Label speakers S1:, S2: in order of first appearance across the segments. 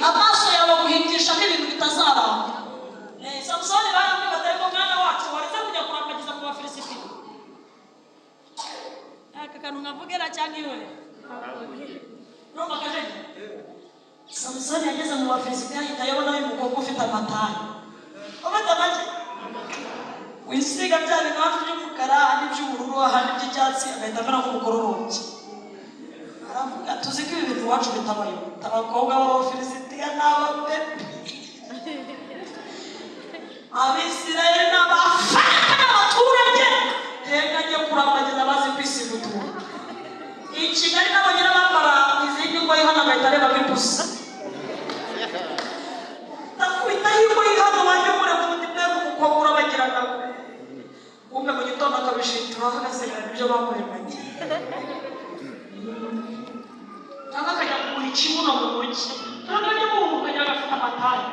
S1: amaso yawe guhitisha ibintu bitazaramba. Samusoni baramubwira ati ariko mwana wacu waretse kujya kurambagiza mu Bafilisiti. Aka kantu nkavugera cyangwa iwe Roma kaje. Samusoni yageze mu Bafilisiti ahita yabona uyu mukobwa ufite amatayi. Obata baje wisiga byari hafi y'umukara handi by'ubururu handi by'icyatsi agahita amera nk'umukororombyi. Aravuga tuzi ko ibintu wacu bitabayo. Abakobwa b'Abafilisiti n'abapepe. Abisirayeli n'abafana n'abaturage teganye kurambagiza bazi kwisibutura. Ikigali n'abagera bambara izindi ngoyi hano agahita areba bipusa. Takwita yuko ihano wajya mure ku mutima w'umukobwa urabagirana. Umwe mu gitondo akabishitura hagasigara ibyo bakoremanye. Cyangwa akajya kugura ikibuno mu mujyi. Cyangwa ajya mu kajya agafata amatayi.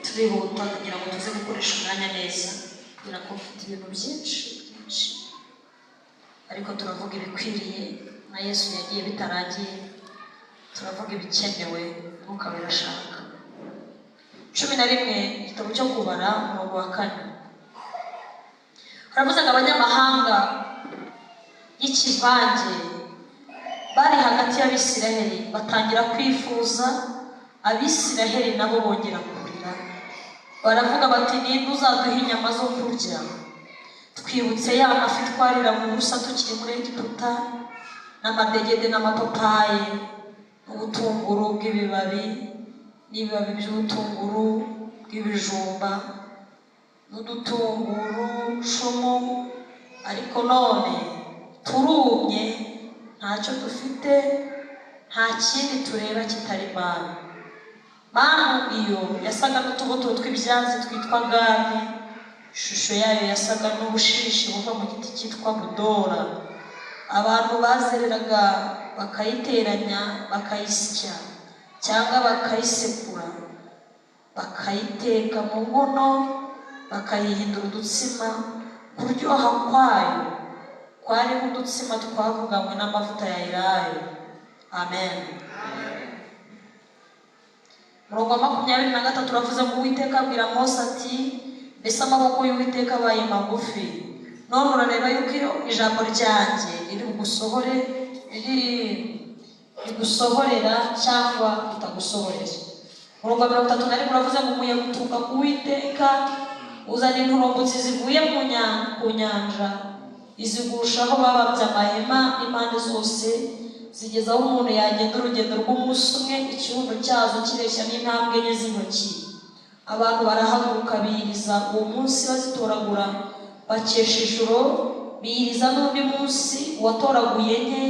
S1: Turihuta kugira ngo tuze gukoresha umwanya neza kugira ngo ufite ibintu byinshi ariko turavuga ibikwiriye na Yesu yagiye bitarangiye, turavuga ibikenewe Mwuka birashaka. 11 igitabo cyo kubara umurongo wa 4 haravuze ngo abanyamahanga y'ikivange bari hagati y'Abisiraheli batangira kwifuza, Abisiraheli nabo bongera kurira baravuga bati ninde uzaduha inyama zo kurya twibutse ya mafi twarira mu busa tukiri muri Egiputa n'amadegede n'amapapayi n'ubutunguru bw'ibibabi n'ibibabi by'ubutunguru bw'ibijumba n'udutunguru shumu, ariko none turumye ntacyo dufite, nta kindi tureba kitari Mana. Manu iyo yasaga n'utubuto tw'ibyatsi twitwa gami, ishusho yayo yasaga n'ubushishi buva mu giti cyitwa budora. Abantu bazereraga bakayiteranya bakayisya cyangwa bakayisekura bakayiteka mu nkono bakayihindura udutsima. Kuryoha kwayo kwari nk'udutsima twavuganywe n'amavuta ya elayo. Amen. Murongo wa 23 turavuze ngo Uwiteka abwira Mose ati mbese amaboko y'Uwiteka abaye magufi, none urareba yuko iyo ijambo ryanjye riri gusohorera cyangwa ritagusohorera. Murongo wa 31 turavuze ngo umuyaga uturuka ku Uwiteka uzana inturumbutsi zivuye ku nyanja izigusha aho bababye amahema impande zose, zigeza aho umuntu yagenda urugendo rw'umunsi umwe, ikibuno cyazo kireshya n'intambwe enye z'intoki. abantu barahaguruka biyiriza uwo munsi bazitoragura, bakesha ijoro biyiriza n'undi munsi uwatoraguye nke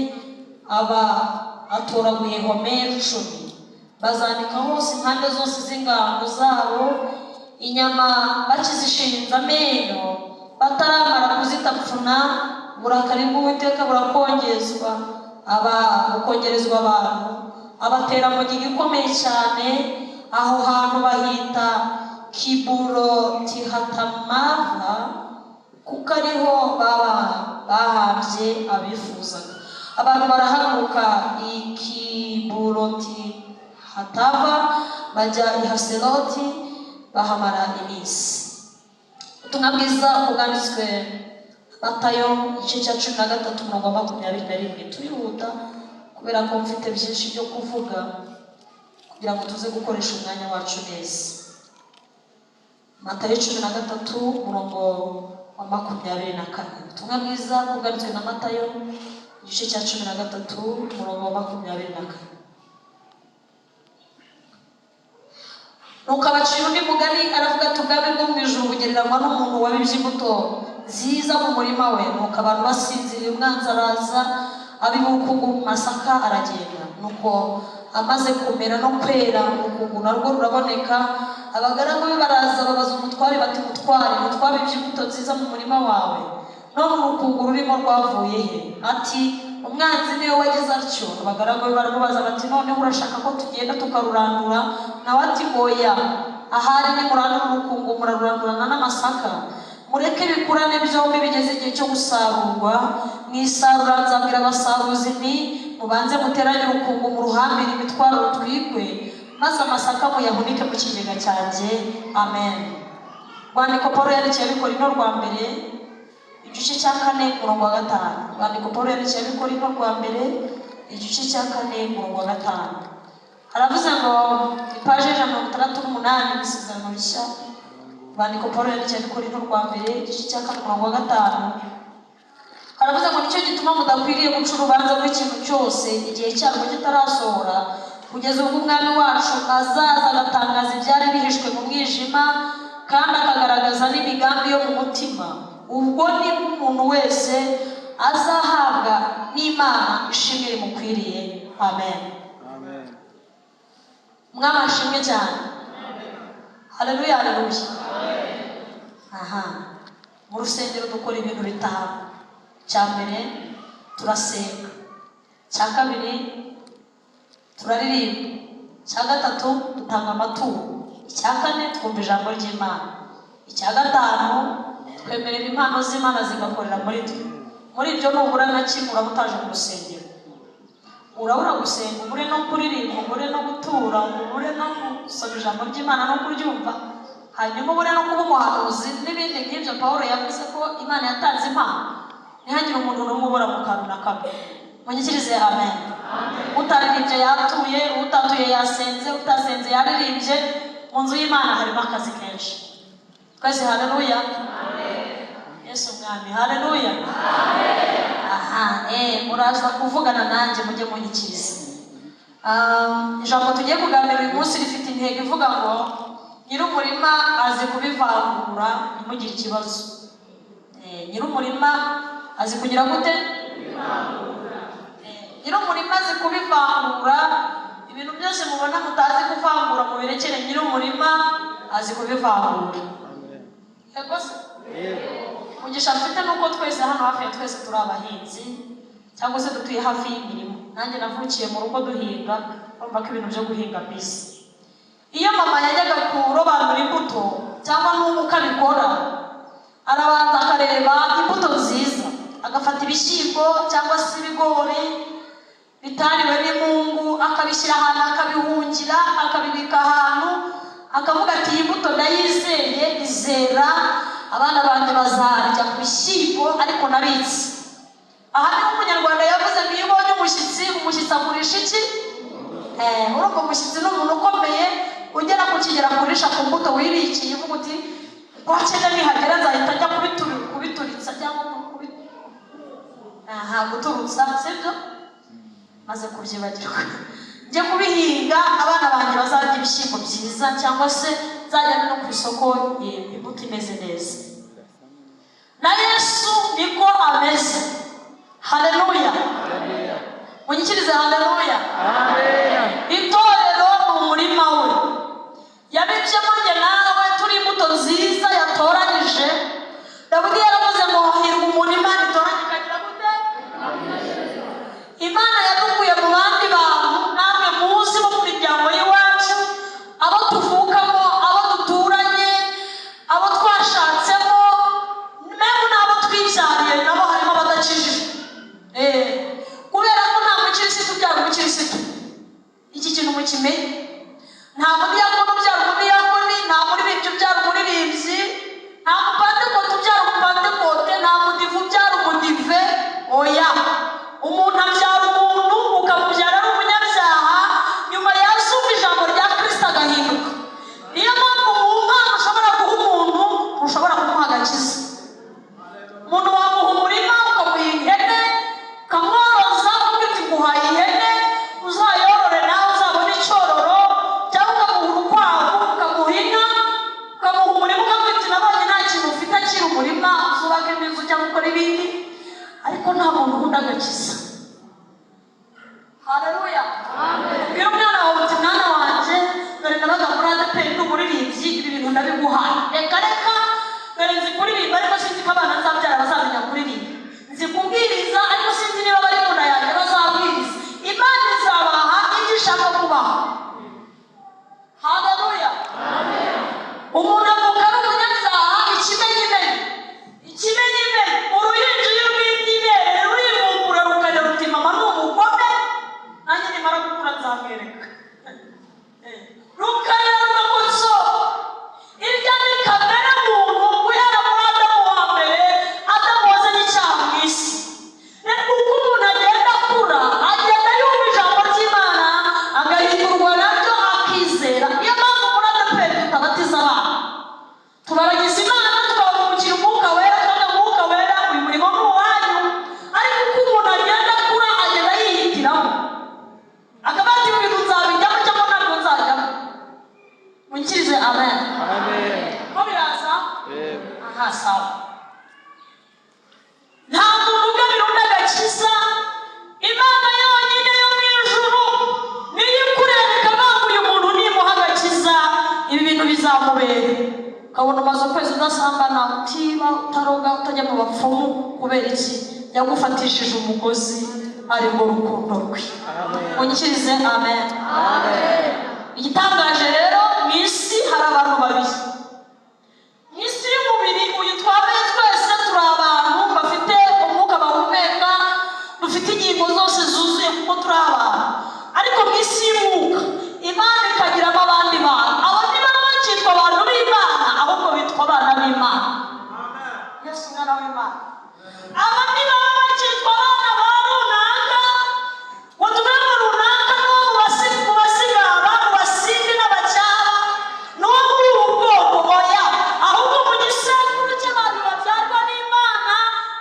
S1: aba atoraguye homeri 10. Bazandika hose impande zose z'ingando zabo, inyama bakizishinze amenyo, bataramara kuzitapfuna, uburakari bw'Uwiteka burakongezwa, bukongerezwa abantu, abatera mu gihe gikomeye cyane. Aho hantu bahita Kiburotihatamava, kuko ariho bahambye abifuzaga. Abantu barahaguruka i Kiburotihatava bajya i Haseroti, bahamara iminsi. Ubutumwa bwiza bwanditswe Matayo igice cya 13 umurongo wa 21. Turihuta kubera ko mfite byinshi byo kuvuga kugira ngo tuze gukoresha umwanya wacu neza. Matayo 13 umurongo wa 24. Ubutumwa bwiza bwanditswe na Matayo igice cya 13 umurongo wa 24. Nuko abacira undi mugani aravuga ati ubwami bwo mu ijuru bugereranywa n'umuntu wabibye imbuto nziza mu murima we. Nuko abantu basinziriye, umwanzi araza abiba ubukungu mu masaka aragenda. Nuko amaze kumera no kwera, ubukungu narwo ruraboneka. Abagaragu be baraza babaza umutware bati mutware, twabibye imbuto nziza mu murima wawe, none ubukungu rurimo rwavuye he? Ati umwanzi niwe wagize atyo. Abagaragu be baramubaza bati noneho urashaka ko tugenda tukarurandura? Nawe ati oya, ahari nimurandura ubukungu murarurandurana n'amasaka. Mureke bikurane byombi, bigeze igihe cyo gusarurwa. Mwisarura nzabwira abasaruzi nti mubanze muteranye urukungu mu ruhambire imitwaro rutwikwe, maze amasaka muyahunike mu kigega cyanjye. Amen. Rwandiko Pawulo yandikiye Abikorino rwa mbere igice cya 4 umurongo wa 5. Rwandiko Pawulo yandikiye Abikorino rwa mbere igice cya 4 umurongo wa 5. Haravuze ngo ipaje 168 mu Isezerano Rishya. Rwandiko Pawulo yandikiye Abikorino rwa mbere igice cya 4 umurongo wa 5. Haravuze ngo nicyo gituma mudakwiriye guca urubanza rw'ikintu cyose igihe cyarwo kitarasohora, kugeza ubwo umwami wacu azaza agatangaza ibyari bihishwe mu mwijima, kandi akagaragaza n'imigambi yo mu mutima. Ubwo ni umuntu wese azahabwa n'Imana ishimwe rimukwiriye. Amen. Mwami ashimwe cyane. Haleluya, haleluya. Aha, mu rusengero dukora ibintu bitanu. Cya mbere turasenga, cya kabiri turaririmba, cya gatatu dutanga amaturo, icya kane twumva ijambo ry'Imana, icya gatanu twemerera impano z'Imana zigakorera muri twe. Muri ibyo nubura na kimwe uraba utaje mu rusengero. Urabura gusenga, ubure no kuririmba, ubure no gutura, ubure no gusoma ijambo ry'Imana no kuryumva, hanyuma ubure no kuba umuhanuzi n'ibindi nk'ibyo. Pawulo yavuze ko Imana yatanze impano, ntihagire umuntu n'umwe ubura mu kantu na kamwe. Munyikirize amen. Utaririmbye yatuye, utatuye yasenze, utasenze yaririmbye. Mu nzu y'Imana harimo akazi kenshi. Twese haleluya. Yesu mwami, haleluya. Aha, muraza kuvugana nanjye mujye munyikiriza. Ijambo tugiye kuganira uyu munsi rifite intego ivuga ngo nyir'umurima azi kubivangura, ntimugire ikibazo. Nyir'umurima azi kugira gute? Nyir'umurima azi kubivangura. Ibintu byose mubona mutazi kuvangura mubirekere nyir'umurima azi kubivangura. Yego se? Mugisha mfite nuko twese hano hafi ya twese turi abahinzi cyangwa se dutuye hafi y'imirimo. Nanjye navukiye mu rugo duhinga, urumva ko ibintu byo guhinga mbisi. Iyo mama yajyaga kurobanura imbuto cyangwa n'umuka bikora, arabanza akareba imbuto nziza, agafata ibishyimbo cyangwa se ibigori bitariwe n'imungu, akabishyira ahantu, akabihungira, akabibika ahantu, akavuga ati iyi mbuto ndayizeye, izera, abana banjye bazarya ku bishyimbo ariko nabitse. Aha niho umunyarwanda yavuze ngo iyo ubonye umushyitsi agurisha iki? Urumva umushyitsi ni umuntu ukomeye ugera ku kigera kurisha ku mbuto wibikiye, uvuga uti kwakenda nihagera nzahita njya kubituritsa cyangwa guturutsa, sibyo? Maze kubyibagirwa njye kubihinga, abana banjye bazarya ibishyimbo byiza cyangwa se nzajya no ku isoko imbuto imeze neza. Na Yesu niko ameze. Haleluya. Munyikirize haleluya. Amen. Itorero umurima we yabibyemo nge nawe turi imbuto nziza yatoranije. Dawidi yaravuze ngo hahirwa umurima itoranye ikagira gute. Imana yadukuye mu bandi bantu namwe muzi bo mu miryango y'iwacu, abo tuvukamo, abo duturanye, abo twashatsemo, memu n'abo twibyariye nabo harimo abadakijijwe. Kubera ko nta mukirisitu ubyara umukirisitu. Iki kintu mukimenye. Nta mudiyakoni ubyara umudiyakoni, nta muririmbyi ubyara umuririmbyi, nta mupantekote ubyara umupantekote, nta mudive ubyara umudive. Oya, umuntu abyara umuntu ukamubyara ari umunyabyaha, nyuma yazumva ijambo rya Kristo agahinduka. Niyo mpamvu mu mpano ushobora guha umuntu ushobora kumuha agakiza. Umuntu wamuha umurima ukamuha ihene ukamworoza ukamuha guhaha ihene uzayorore nawe uzabona icyororo, cyangwa ukamuha urukwavu ukamuha inka ukamuha umurima ukamwita nabonye nta kintu ufite akiri umurima uzubaka inzu cyangwa ukora ibindi, ariko nta muntu ukunda agakiza. Haleluya. Amen. Iyo mwana wawe uti mwana wanjye dore nabaga muri ADEPR n'umuririmbyi ibi bintu ndabiguhaye, reka dore nzi kuririmba ariko sinzi ko abana nzabyara bazamenya kuririmba, nzi kubwiriza ariko sinzi niba bari mu nda yanjye bazabwiriza. Imana izabaha ibyo ishaka kubaha. Haleluya. Amen. Umuntu avuka ari umunyabyaha ikimenyimenyi uruhinja iyo rwimye ibere rurivumbura rukajya ruti mama ni umugome, nanjye nimara gukura nzamwereka. Rukajya rugakotso irya ni kamere muntu guhera muri Adamu wa mbere. Adamu wazanye icyaha mu isi. Uko umuntu agenda akura agenda yumva ijambo ry'Imana agahindurwa naryo akizera. Niyo mpamvu muri ADEPR tutabatiza abana, tubaragiza Imana tukabavukira umwuka wera, kandi umwuka wera uyu murimo ni uwanyu. Ariko uko umuntu agenda akura agenda yihitiramo akaba ati ibintu nzabijyamo cyangwa ntabwo nzajyamo. Munkirize amen. Amen. Ko biraza? Aha sawa. Nta muntu ugabira undi agakiza. Imana yonyine yo mu ijuru niyo ikureba ikavuga uyu muntu nimuha agakiza ibi bintu bizamubera. Ukabona umaze ukwezi udasambana, utiba, utaroga, utajya mu bapfumu. Kubera iki? Yagufatishije umugozi ari mu rukundo rwe. Munkirize amen. Amen. Igitangaje rero mu isi hari abantu babiri. Mu isi y'umubiri uyu twabaye twese turi abantu bafite umwuka bahumeka, dufite ingingo zose zuzuye kuko turi abantu. Ariko mu isi y'umwuka Imana ikagiramo abandi bantu. Abo ntibaba bakitwa abantu b'Imana, ahubwo bitwa abana b'Imana. Yesu mwana w'Imana. Aba ntibaba bakitwa abana ba runaka ngo tumenye ngo runaka n'uwo mu basigaba mu basindi n'abacyaba n'uwo muri ubu bwoko. Oya, ahubwo mu gisekuru cy'abantu babyarwa n'Imana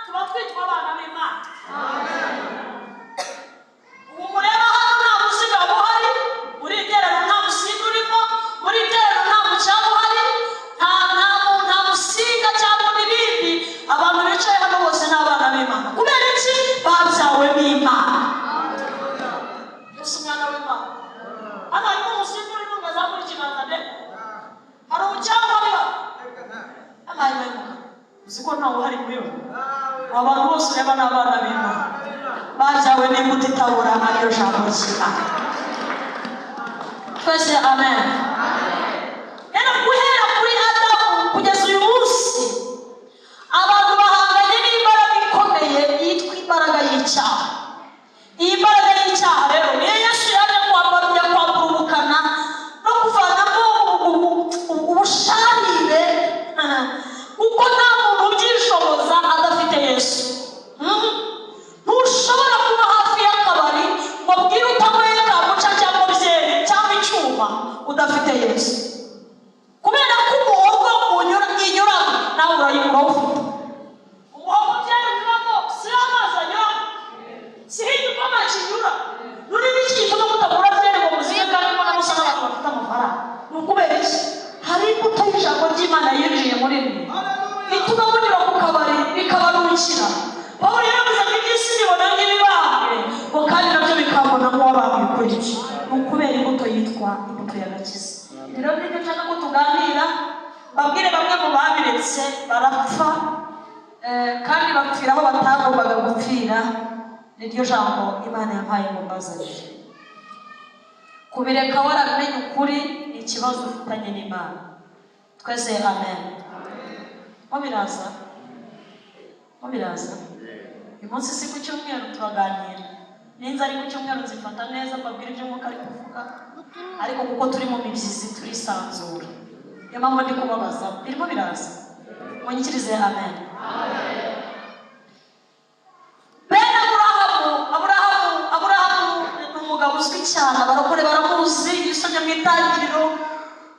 S1: tuba twitwa abana b'Imana. Ubu mureba hano nta musigaba uhari, muri iterero nta musindi urimo, muri iterero nta mucyaba uhari, nta musinga cyangwa n'ibindi. Abantu bicaye hano bose ni abana b'Imana. Kubera iki? Babyawe n'Imana. Yesu mwana w'Imana. Hano harimo umusinga urimo ngo azamure ikiganza de. Hari umucyaba biba. Hano harimo imuka. Uzi ko ntawe uhari muri bo. Abantu bose ureba ni abana b'Imana. Babyawe n'imbuto itabura ariyo jambo ry'Imana. Twese amen. Rero guhera kuri Adamu kugeza uyu munsi abantu bahanganye n'imbaraga ikomeye yitwa imbaraga y'icyaha. Iyi mbaraga y'icyaha rero niyo Yesu yaje kwambara ubukana no kuvanamo ubusharire, kuko nta muntu ubyishoboza adafite Yesu. Ntushobora kuba hafi y'akabari ngo bwire utanyweye kamuca cyangwa byeri cyangwa icyuma udafite ijambo ry'Imana yinjiye muri mwe bituma munyura ku kabari bikabarukira. Pawulo yaravuze ngo iby'isi bibona nk'ibibambwe ngo kandi nabyo bikabona nk'uwabambwe kuri byo. Ni ukubera imbuto yitwa imbuto y'agakiza. Rero nibyo nshaka ko tuganira, babwire bamwe mu babiretse barapfa kandi bapfira aho batagombaga gupfira. Niryo jambo Imana yampaye ngo mbazanire. Kubireka warabimenye ukuri ni ikibazo ufitanye n'Imana. Twese amen. Mubiraza uyu munsi si ku cyumweru turaganira. Ninza ari ku cyumweru nzifata neza mbabwira ibyo Mwuka ari kuvuga, ariko kuko turi mu mibyizi turisanzura. Niyo mpamvu ndi kubabaza birimo biraza. Munyikirize amen. Bene Aburahamu ni umugabo uzwi cyane, abarokore baramuzi. Iyo usomye mu Itangiriro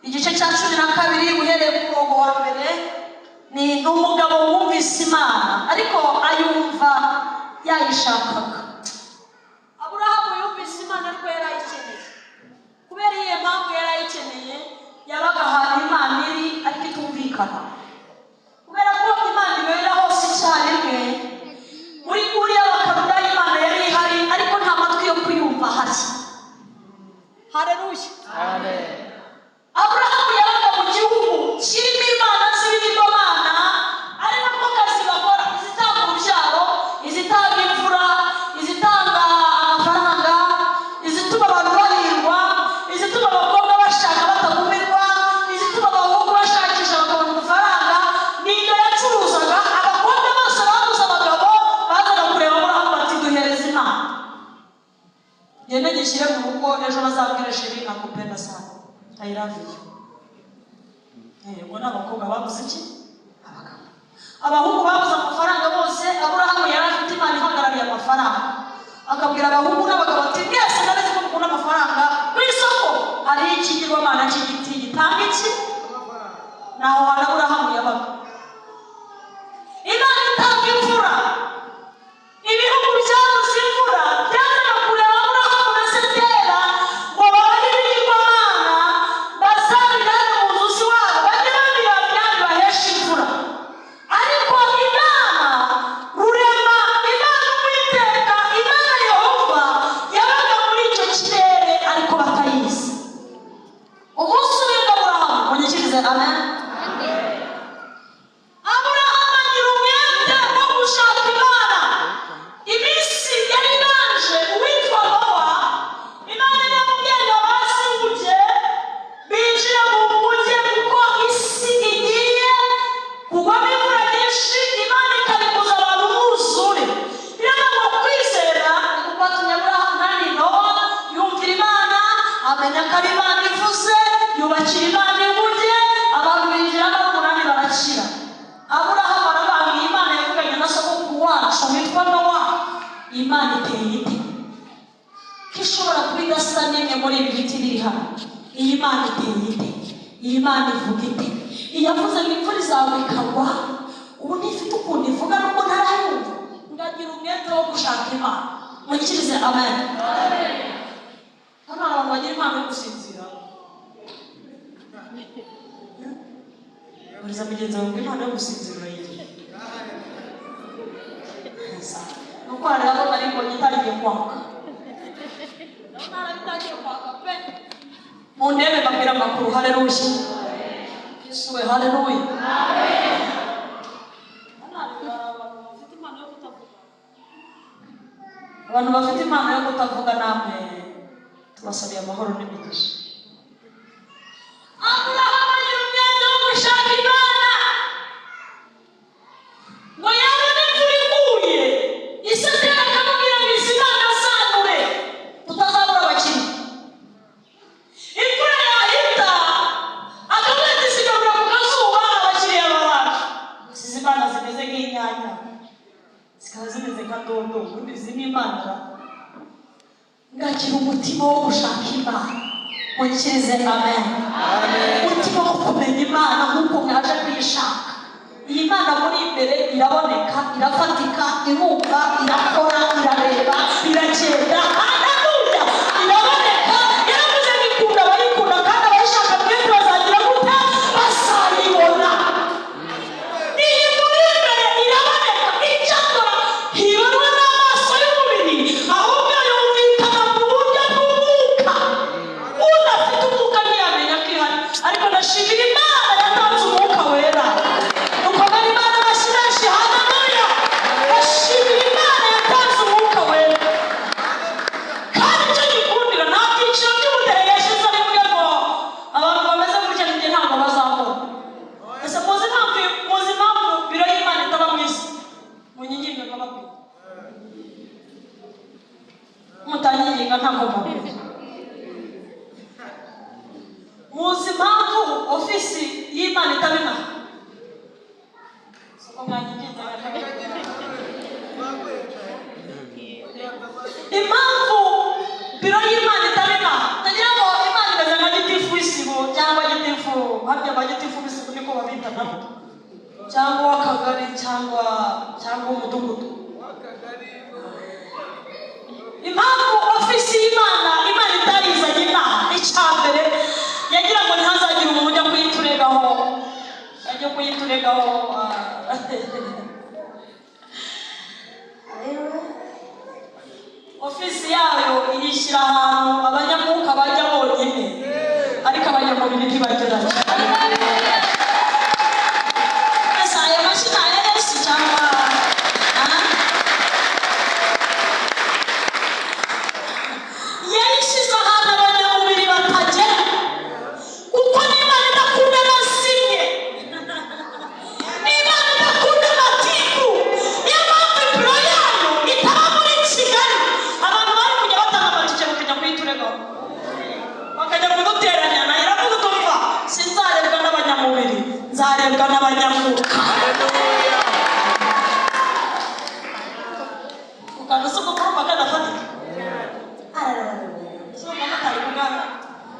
S1: igice cya 12 uhereye ku murongo wa mbere, ni umugabo wumvise Imana ariko ayumva yayishakaga. Aburahamu yumvise Imana ariko yarayikeneye. Kubera iyo mpamvu yarayikeneye, yabaga ahantu Imana iri ariko itumvikana. Kubera ko Imana ibera hose icyarimwe, muri Uriya Bakaludaya Imana yari ihari ariko nta matwi yo kuyumva ahari. Haleluya. Amen. Aburahamu yabaga mu gihugu kirimo Imana z'ibigirwamana, ari nako kazi bakora, izitanga urubyaro, izitanga imvura, izitanga amafaranga, izituma abantu bahirwa, izituma abakobwa bashaka batagumirwa, izituma abahungu bashakisha bakabona amafaranga. Niyo yacuruzaga. Abakobwa bose babuze abagabo bazaga kureba Aburahamu bati duhereze Imana. Gende gishyire mu rugo, ejo bazabwire sheri nakupenda sana, I love you. Ngo n'abakobwa babuze iki? Abagabo. Abahungu babuze amafaranga bose. Aburahamu yari afite Imana ihagarariye amafaranga, akabwira abahungu n'abagabo ati mwese ndabizi ko mukunda amafaranga, ku isoko hari ikigirwamana cy'igiti gitanga iki? Naho hantu Aburahamu yabaga. Imana itanga imvura. Ibihugu byabuze imvura byazaga kureba Aburahamu na Setera ngo babahe ibigirwamana bazabirane umuzuzi wabo bajye babira byandi bahesha imvura. Ariko Imana Rurema, Imana Uwiteka, Imana Yehova yabaga muri icyo kirere ariko batayizi. Umunsi umwe Aburahamu, munyikirize amen. Aburahamu agira umwete wo gushaka Imana. Iminsi yari iganje uwitwa Nowa, Imana yamubwiye ngo basibuke binjire mu mujyi kuko isi igiye kugwamo imvura nyinshi, Imana ikabikuza abantu buzure. Rero ngo kwizera kwatumye Aburahamu nani Nowa yumvira Imana, amenya ko ari Imana ivuze, yubakira Imana inguge, abantu binjiramo umunani barakira. Aburahamu arabangiye Imana yavuganye na sogokuru wacu witwa Nowa. Imana iteye ite? Ko ishobora kuba idasa n'imwe muri ibi biti biri hano. Iyi Mana iteye ite? Iyi Mana ivuga ite? Iyavuze ngo imvura izagwa ikagwa, ubu ntifite ukuntu ivuga nubwo ntarayumva. Ngagira umwete wo gushaka Imana. Munyikirize amen. Hano abantu bagira impano yo gusinzira. Uriza mugenzi wawe ngo impano yo gusinzira urayigira. Nuko hari abo bari ngo itariye kwaka. Ndabona itariye kwaka pe. Mu ndebe babwira amakuru. Haleluya. Yesu we haleluya. Amen. Abantu bafite impano yo kutavuga namwe tubasabiye amahoro n'imigisha. Aburahamu agira umwete wo gushaka Imana ngo yabone imvura iguye. Isetera akamubwira ngo izi Imana zanure tutazabura abakiri. Imvura yahita akabona ati sigabura ku kazuba abakiriya baraje. Izi Imana zimeze nk'inyanya, zikaba zimeze nka dodo, ubundi izi ni Imana. Ngagira umutima wo gushaka Imana. Munyikirize amen. Umutima wo kumenya Imana nk'uko mwaje kuyishaka. Iyi Mana muri imbere iraboneka, irafatika, irumva, irakora, irareba, iragenda. Haleluya. Iraboneka, yaravuze ngo ikunda abayikunda kandi abayishaka mwese bazagira gute? Bazayibona. ndashimira Imana yatanze umwuka wera nukomera Imana bashimeshi haleluya ndashimira Imana yatanze umwuka wera kandi icyo gikundira nta byiciro by'ubudehe yashyize ari bwe ngo abantu bameze gutya n'ibyo ntabwo bazabona ese muzi impamvu biro y'Imana itaba mu isi munyinginga nk'abakwiye mutanyiringa ntabwo mubiri muzi impamvu ofisi y'Imana itabina impamvu biro y'Imana itabina tagira ngo Imana imeze nka gitifu w'isibo cyangwa gitifu harya ba gitifu w'isibo niko babita nabo cyangwa w'akagari cyangwa umudugudu impamvu ofisi y'Imana itayizanye inaha icyambere yagira ngo ntihazagire umuntu ujya kuyituregaho ofisi yayo iyishyira ahantu abanyamwuka bajya bonyine ariko abanyamubiri ntibagerayo ese ayo mashini aya yose cyangwa yayishyize ahantu abanyamubiri batagera kuko n'Imana idakunda na simwe n'Imana idakunda amatiku niyo mpamvu biro yayo itaba muri Kigali abantu bari kujya batanga amatike bakajya kuyituregaho bakajya kuduteranya nayo iravuga utumva sinzarebwa n'abanyamubiri nzarebwa n'abanyamwuka ukanda se uko kurumva kadafatika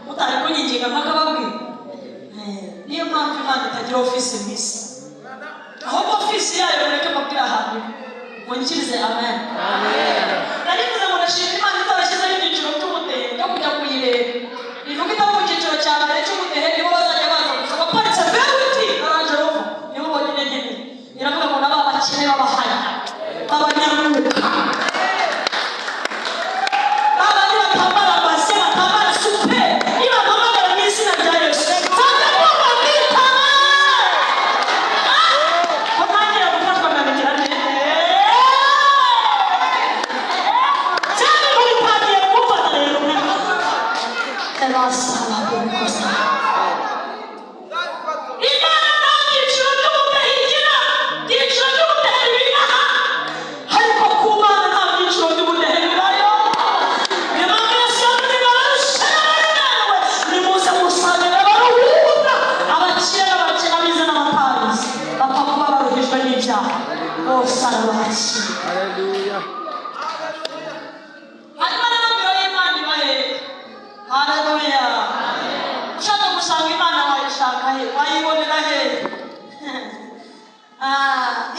S1: mutari kunyiginga nk'akababwira niyo mpamvu Imana itagira ofisi mu isi ahubwo ofisi yayo mureke mubwira ahantu munkirize amen narivuze ngo ndashima Imana itabashyizeho ibyiciro by'ubudehe byo kujya kuyireba ivuga itaba mu cyiciro cya mbere cy'ubudehe nibo bazajya baza gusa baparitse veruti baranje ruva nibo bonyine nyine iravuga ngo naba abakene b'abahanya b'abanyamwuka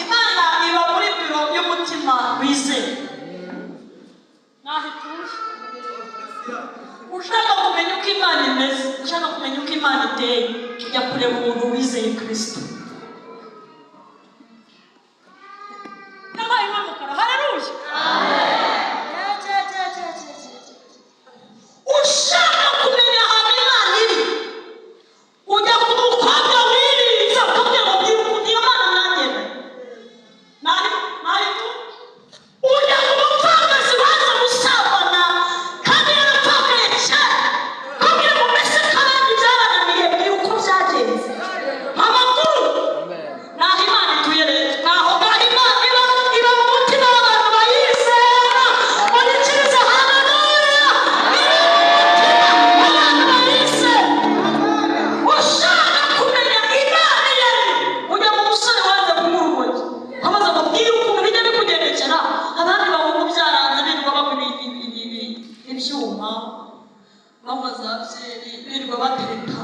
S1: Imana iba muri biro y'umutima wizeye ushaka kumenya uko Imana imeze ushaka kumenya uko Imana iteye ujya kureba umuntu wizeye Kristo nabaye nk'umukara haleluya ushaka kumenya ahantu Imana iri ujya ku mukobwa wirinze akabwira ngo iyo Mana mwagenda nari ujya ku mupfakazi waza gusabana kandi yarapfakaye cyane kabwira ngo mbese kabandi byabananiye mbwira uko byagenze amakuru naho Imana ituye rero naho Imana iba mu mutima w'abantu bayizera munyikirize haleluya abantu bayizera ushaka kumenya Imana yari ujya mu musore wanze kumurugoya amaze kubwira ukuntu bijya bikugendekera abandi bahungu byaranze birirwa bagura ibyuma bamaze abyeri birirwa batereka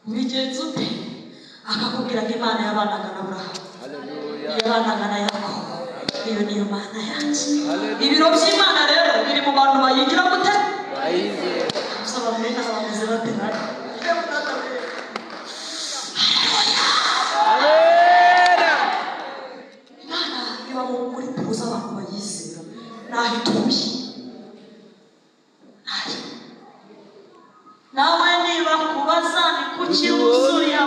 S1: ubigenza ute akakubwira ko Imana yabanaga na Aburahamu yabanaga na Yakobo iyo niyo Mana yanjye ibiro by'Imana rero biri mu bantu bayigira gute bayizera usaba muri naho bameze bateranye Imana iba muri puza abantu bayizera naho ituye nawe niba kubaza ni kuki wuzuye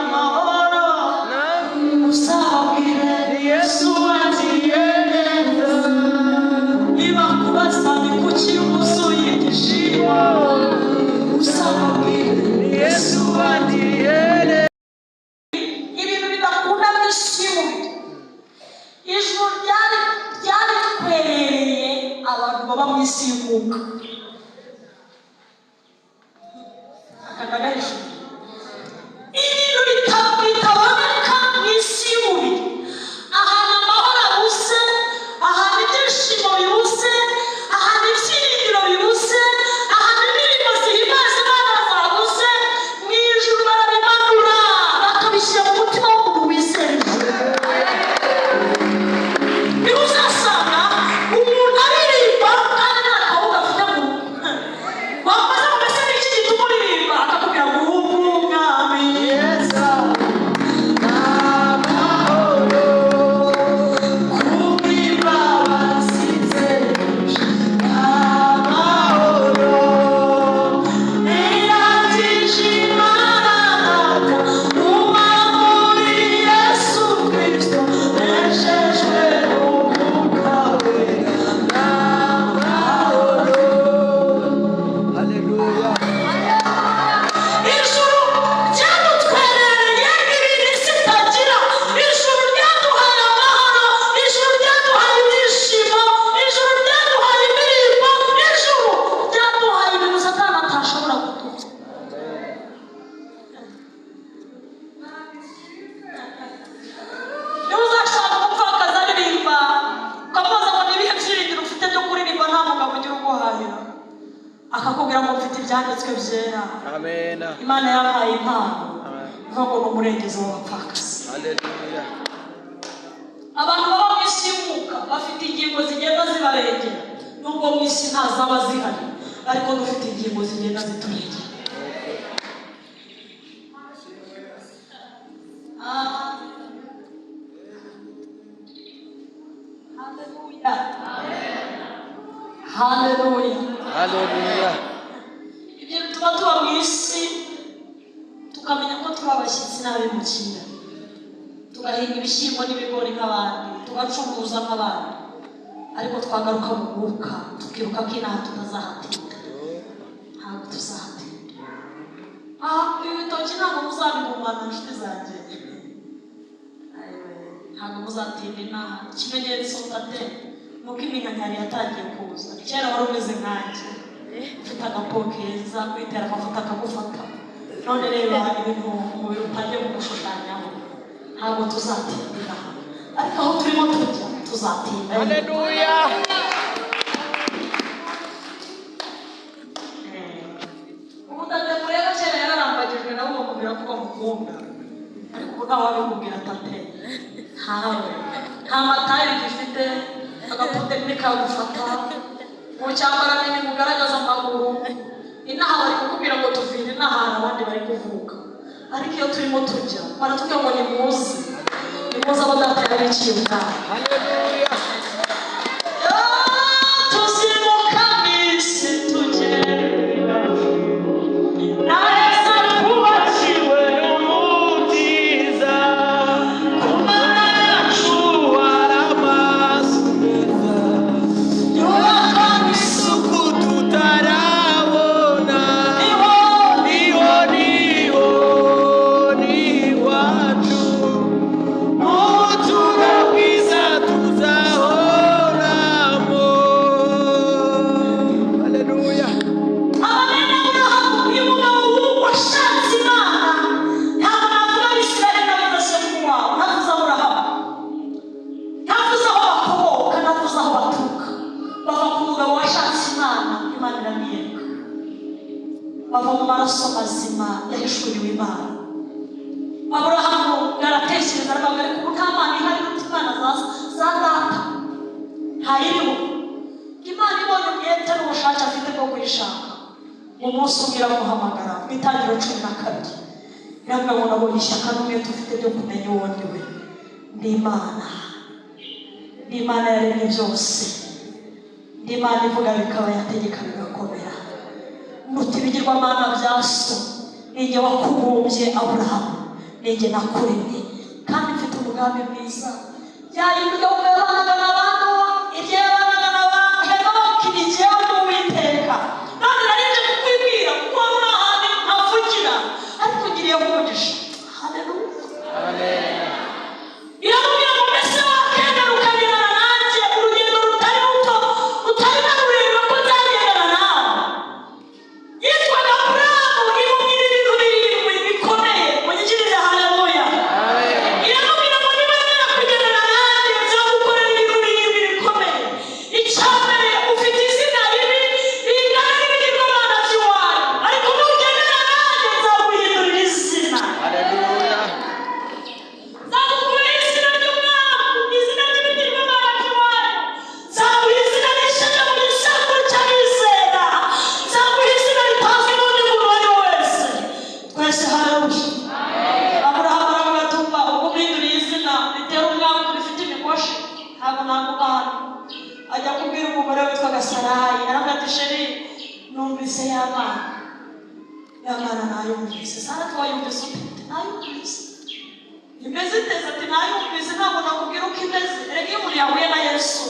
S1: baba mu isi y'umwuka akagagarisha ibintu bitaboneka mu isi y'umubiri, ahantu amahoro abuze, ahantu ibyishimo bibuze, ahantu ibyiringiro bibuze, ahantu indirimbo zihimbaza Imana zabuze, mu ijuru barabimanura bakabishyira mu mutima w'umuntu wizera. niho uzasanga umuntu aririmba kandi nta kabuga afite mu wamaze mu mese n'iki gituma uririmba akakubwira ngo ubu mwami yeza n'amahoro kubw'imba basize n'amahoro niyatije imbaraga uba muri Yesu Kristo nejejwe n'umwuka wera n'amahoro.
S2: Hallelujah.
S1: Ijuru ryadutwerereye ibintu isi itagira, ijuru ryaduhaye amahoro, ijuru ryaduhaye ibyishimo, ijuru ryaduhaye indirimbo, ijuru ryaduhaye ibintu Satani atashobora kuduha. niba uzashaka umupfakazi aririmba ukamubaza ngo ni ibihe byiringiro ufite byo kuririmba nta mugabo ugira uguhahira, akakubwira ngo mfite ibyanditswe byera.
S2: Amen.
S1: Imana yabahaye impano
S2: Amen.
S1: ntabwo ni umurengezi w'abapfakazi.
S2: Hallelujah.
S1: Abantu baba mu isi y'umwuka bafite ingingo zigenda zibarengera, nubwo mu isi ntazaba zihari ariko dufite ingingo zigenda ziturengera. Haleluya. Haleluya.
S2: Hallelujah.
S1: Ibyo bituma tuba mu isi tukamenya ko turi abashyitsi n'abimukira, tugahinga ibishyimbo n'ibigori nk'abandi, tugacuruza nk'abandi, ariko twagaruka mu mwuka tukiruka ko inaha tutazahatinda. Ntabwo tuzahatinda. Ibi bitoki ntabwo muzabigumana inshuti zanjye, ntabwo muzatinda inaha. Ikimenyetso tate nuko iminkanyari yatangiye kuza. Kera wari umeze nkanjye ufite agapo keza, kwitera amavuta akagufata, none reba ibintu umubiri utangiye kugushushanyamo. Ntabwo tuzatinda inaha, ariko aho turimo tujya tuzatinda.
S2: Hallelujah.
S1: Umutate mureba kera yararambagijwe nawe bamubwira ko bamukunda, ariko ubu ntawe wabimubwira tate. Nta matayi gifite, agapote ntikagufata, mu cyambara nini mugaragaza amaguru. Inaha bari kukubwira ngo tuvire inaha, abandi bari kuvuka, ariko iyo turimo tujya baratubwira ngo nimuze abo data yabiciye ubwabo.
S2: Hallelujah.
S1: tuzimuka mwisi tugenda naheza twubakiwe
S2: Umukiza
S1: kumana yacu
S2: waramasubiza
S1: yubaka isuku
S2: tutarabona niho iwacu ubuturo bwiza tuzahoramo. Hallelujah.
S1: abamena Aburahamu uyu mugabo washatse Imana. Ntabwo navuga Abisirayeli n'abadasomwa iwabo, navuze Aburahamu, navuze aho bakomoka, navuze aho baturuka. Bava ku mugabo washatse Imana, Imana iramwiyereka. Bava mu maraso mazima yahishuriwe Imana. Aburahamu yaratekereza aravuga ariko ubu nta Mana ihari iruta Imana za data, ntayiriho. Imana ibonye umwete n'ubushake afite bwo kuyishaka, umunsi umwe iramuhamagara mu Itangiriro 12, iravuga ngo nabonye ishyaka n'umwete ufite byo kumenya uwo ndi we. Ndi Imana, ndi Imana yaremye byose, ndi Imana ivuga bikaba, yategeka bigakomera. Nuti ibigirwamana bya so, ninjye wakubumbye Aburahamu, ninjye nakuremye kandi mfite umugambi mwiza. Yayibwiye ngo yabanaga n'abantu, ibyo yabanaga n'abantu Henoki ni jyewe n'Uwiteka. None narije kukwibwira kuko wari ahantu ntavugira, ariko ngiriye umugisha. Haleluya.
S2: Amen.
S1: Iramubwira ngo mbese wakemera ukagendana nanjye urugendo rutari ruto, rutari na rurerure, ajya kubwira umugore witwa Gasarayi arambwira ati sheri numvise y'abana nayumvise. Sara twayumvise ute? Nayumvise imeze iteze ati nayumvise ntabwo nakubwira uko imeze. Erega iyo umuntu yahuye na Yesu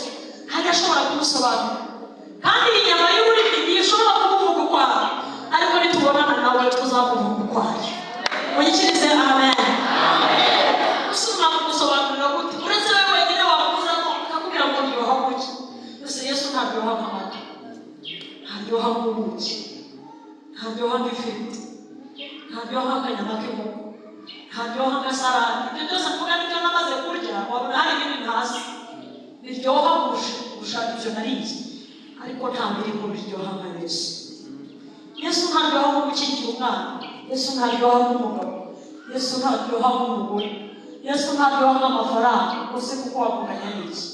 S1: ntajya ashobora kumusobanura, kandi inyama y'ururimi ntishobora kumuvuga ukwayo, ariko nitubonana nawe tuzamuvuga ukwayo. Muyikirize amen. Usuma kumusobanurira gute? Uretse wewe wenyine wamubuza ko akakubwira ngo ndyoha muki. Yose Yesu ntaryoha nk'amata, ntaryoha nk'ubuki, ntaryoha nk'ifiriti, ntaryoha nk'akanyama k'inkoko, ntaryoha nk'agasarade. Ibyo byose mvuga nibyo namaze kurya, wabona hari ibindi hasi biryoha kurusha ibyo nariye, ariko nta birimo biryoha nka Yesu. Yesu ntaryoha nk'ugukingira umwana, Yesu ntaryoha nk'umugabo, Yesu ntaryoha nk'umugore, Yesu ntaryoha nk'amafaranga. Gusa kuko wavuganya n'iki?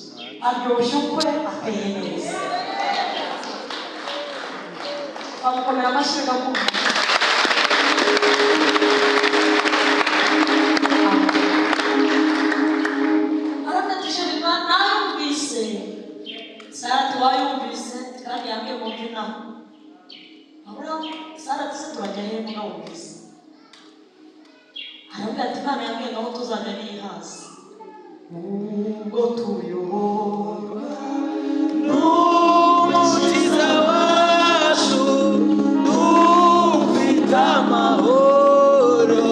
S1: Aryoshye ukwe, ateye neza. Bamukomera amashyi gakumva. Aratatije biba nayumvise. Sara twayumvise kandi yambwiye ngo mvina. Abura Sara tse turajya he mbwa wumvise. Arambwira ati Imana yambwiye ngo tuzajya bihaza. Ubwo tuyoborwa n'umukiza wacu dufite amahoro.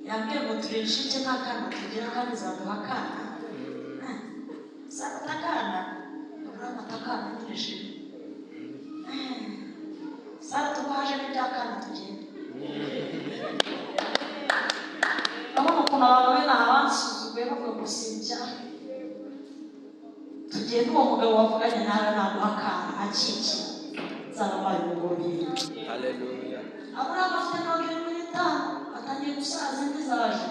S1: Yambwiye ngo turishike n'akana tugira kandi zaduha akana. Sara takana urama takana nishije. Sara tubaje n'ibyakana tugenda. Abona ukuntu abantu bene abansuzuguye bavuga ngo sinjya. Tugenda uwo mugabo wavuganye nawe naguha akana akiki zarabaye umugore. Haleluya. Aburahamu afite 25 atangiye gusaza ntizaje.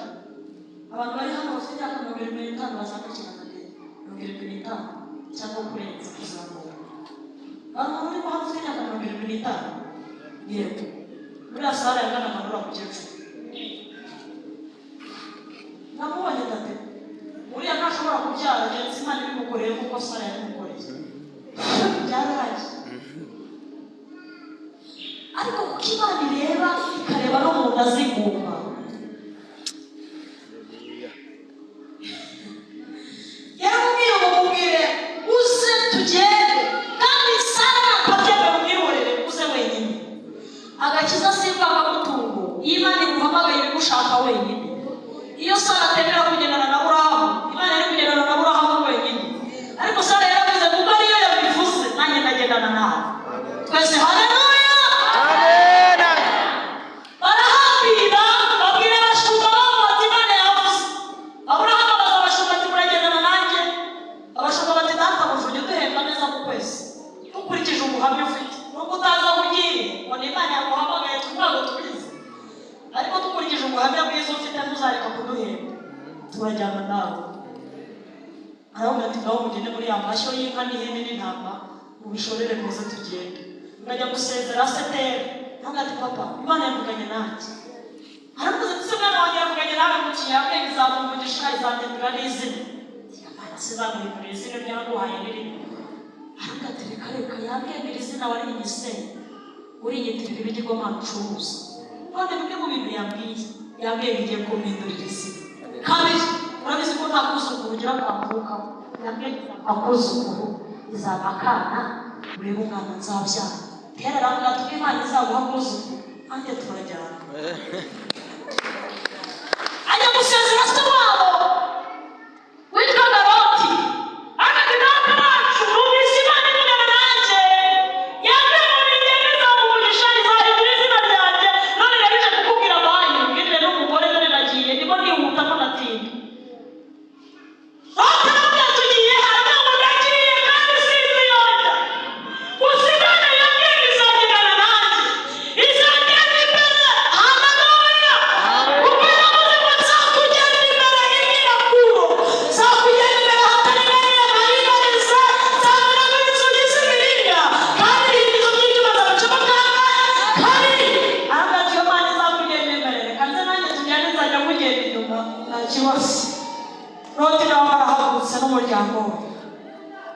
S1: Abantu bari hano bafite 25 bazakukira kagere 25 cyangwa kurenza kuzamuka. Abantu bari bafite 25 yego muri Sara yagana amanura mu cyecu. Namubonye tate uriya ntashobora kubyara ndetse Imana ibimukoreye kuko Sara yabimukoreye. Byararangiye. Ariko kuko Imana ireba ikareba no mu ndazigumba. Yaramubwiye ngo mubwire uze tugende, kandi Sara akabyemera umwihorere uze wenyine. Agakiza simba akamutungo, Imana iguhamagaye ibigushaka wenyine. Iyo Sara atemera kugendana na Aburahamu, Imana yari kugendana na Aburahamu wenyine. Ariko Sara yaravuze kuko ariyo yabivuze nanjye ndagendana nawe. Twese haleluya. Ariko dukurikije ubuhamya bwiza ufite ntuzareka kuduhemba, turajyana nawe. Aravuga ati ngaho mugende muri ya mashyo y'inka n'ihene n'intama mubishorere muze tugende. Ngajya gusezera Seteri ntabwo ati papa Imana yavuganye nanjye. Aravuze ati se mwana wanjye yavuganye nawe mu kiyabwe izamumugisha izandindura n'izina. Imana sizamuhindura izina ryaguhaye ririmo. Aravuga ati reka reka yambwira izina wari inyise uriyitirira ibigirwamana ucuruza. None bimwe mu bintu yambwiye bigiye kumpindurira izina. Kabiri urabizi ko nta kuzukuru ugira kwavuka. Yambwiye akuzukuru izaba akana urebe umwana nzabyara. Kera aravuga ati Imana izaguha kuzukuru nanjye turajyana. Ajya gusezera se wabo witwaga Loti. Ariko data wacu numvise Imana ivugana nanjye. Yambwiye ngo nigende nzamugisha izahindura izina ryanjye. None nabije kukubwira bayi ngende n'umugore ikibazo. Loti nawe arahagurutse n'umuryango we.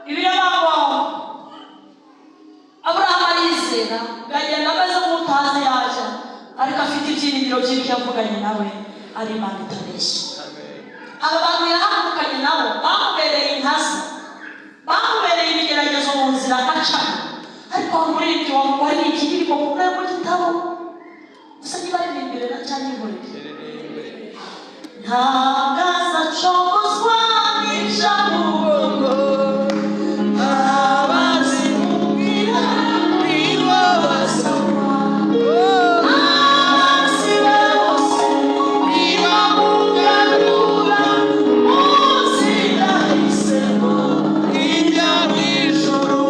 S1: Bibiliya ngo Aburahamu arizera agenda ameze nk'utazi yaje, ariko afite ibyiringiro by'ibyo yavuganye nawe ari Imana itabeshya. Aba bantu yahagurukanye nabo bamubereye intazi, bamubereye ibigeragezo mu nzira acamo, ariko muri ibyo wari ikiriko mu rwego gitabo gusa niba ari imbere na cyane imbere ntabwo azacogozwa n'ijambo abazimubwira nibo basoma abasibe bose nibamugarura munzira y'isemo ijya mu ijuru.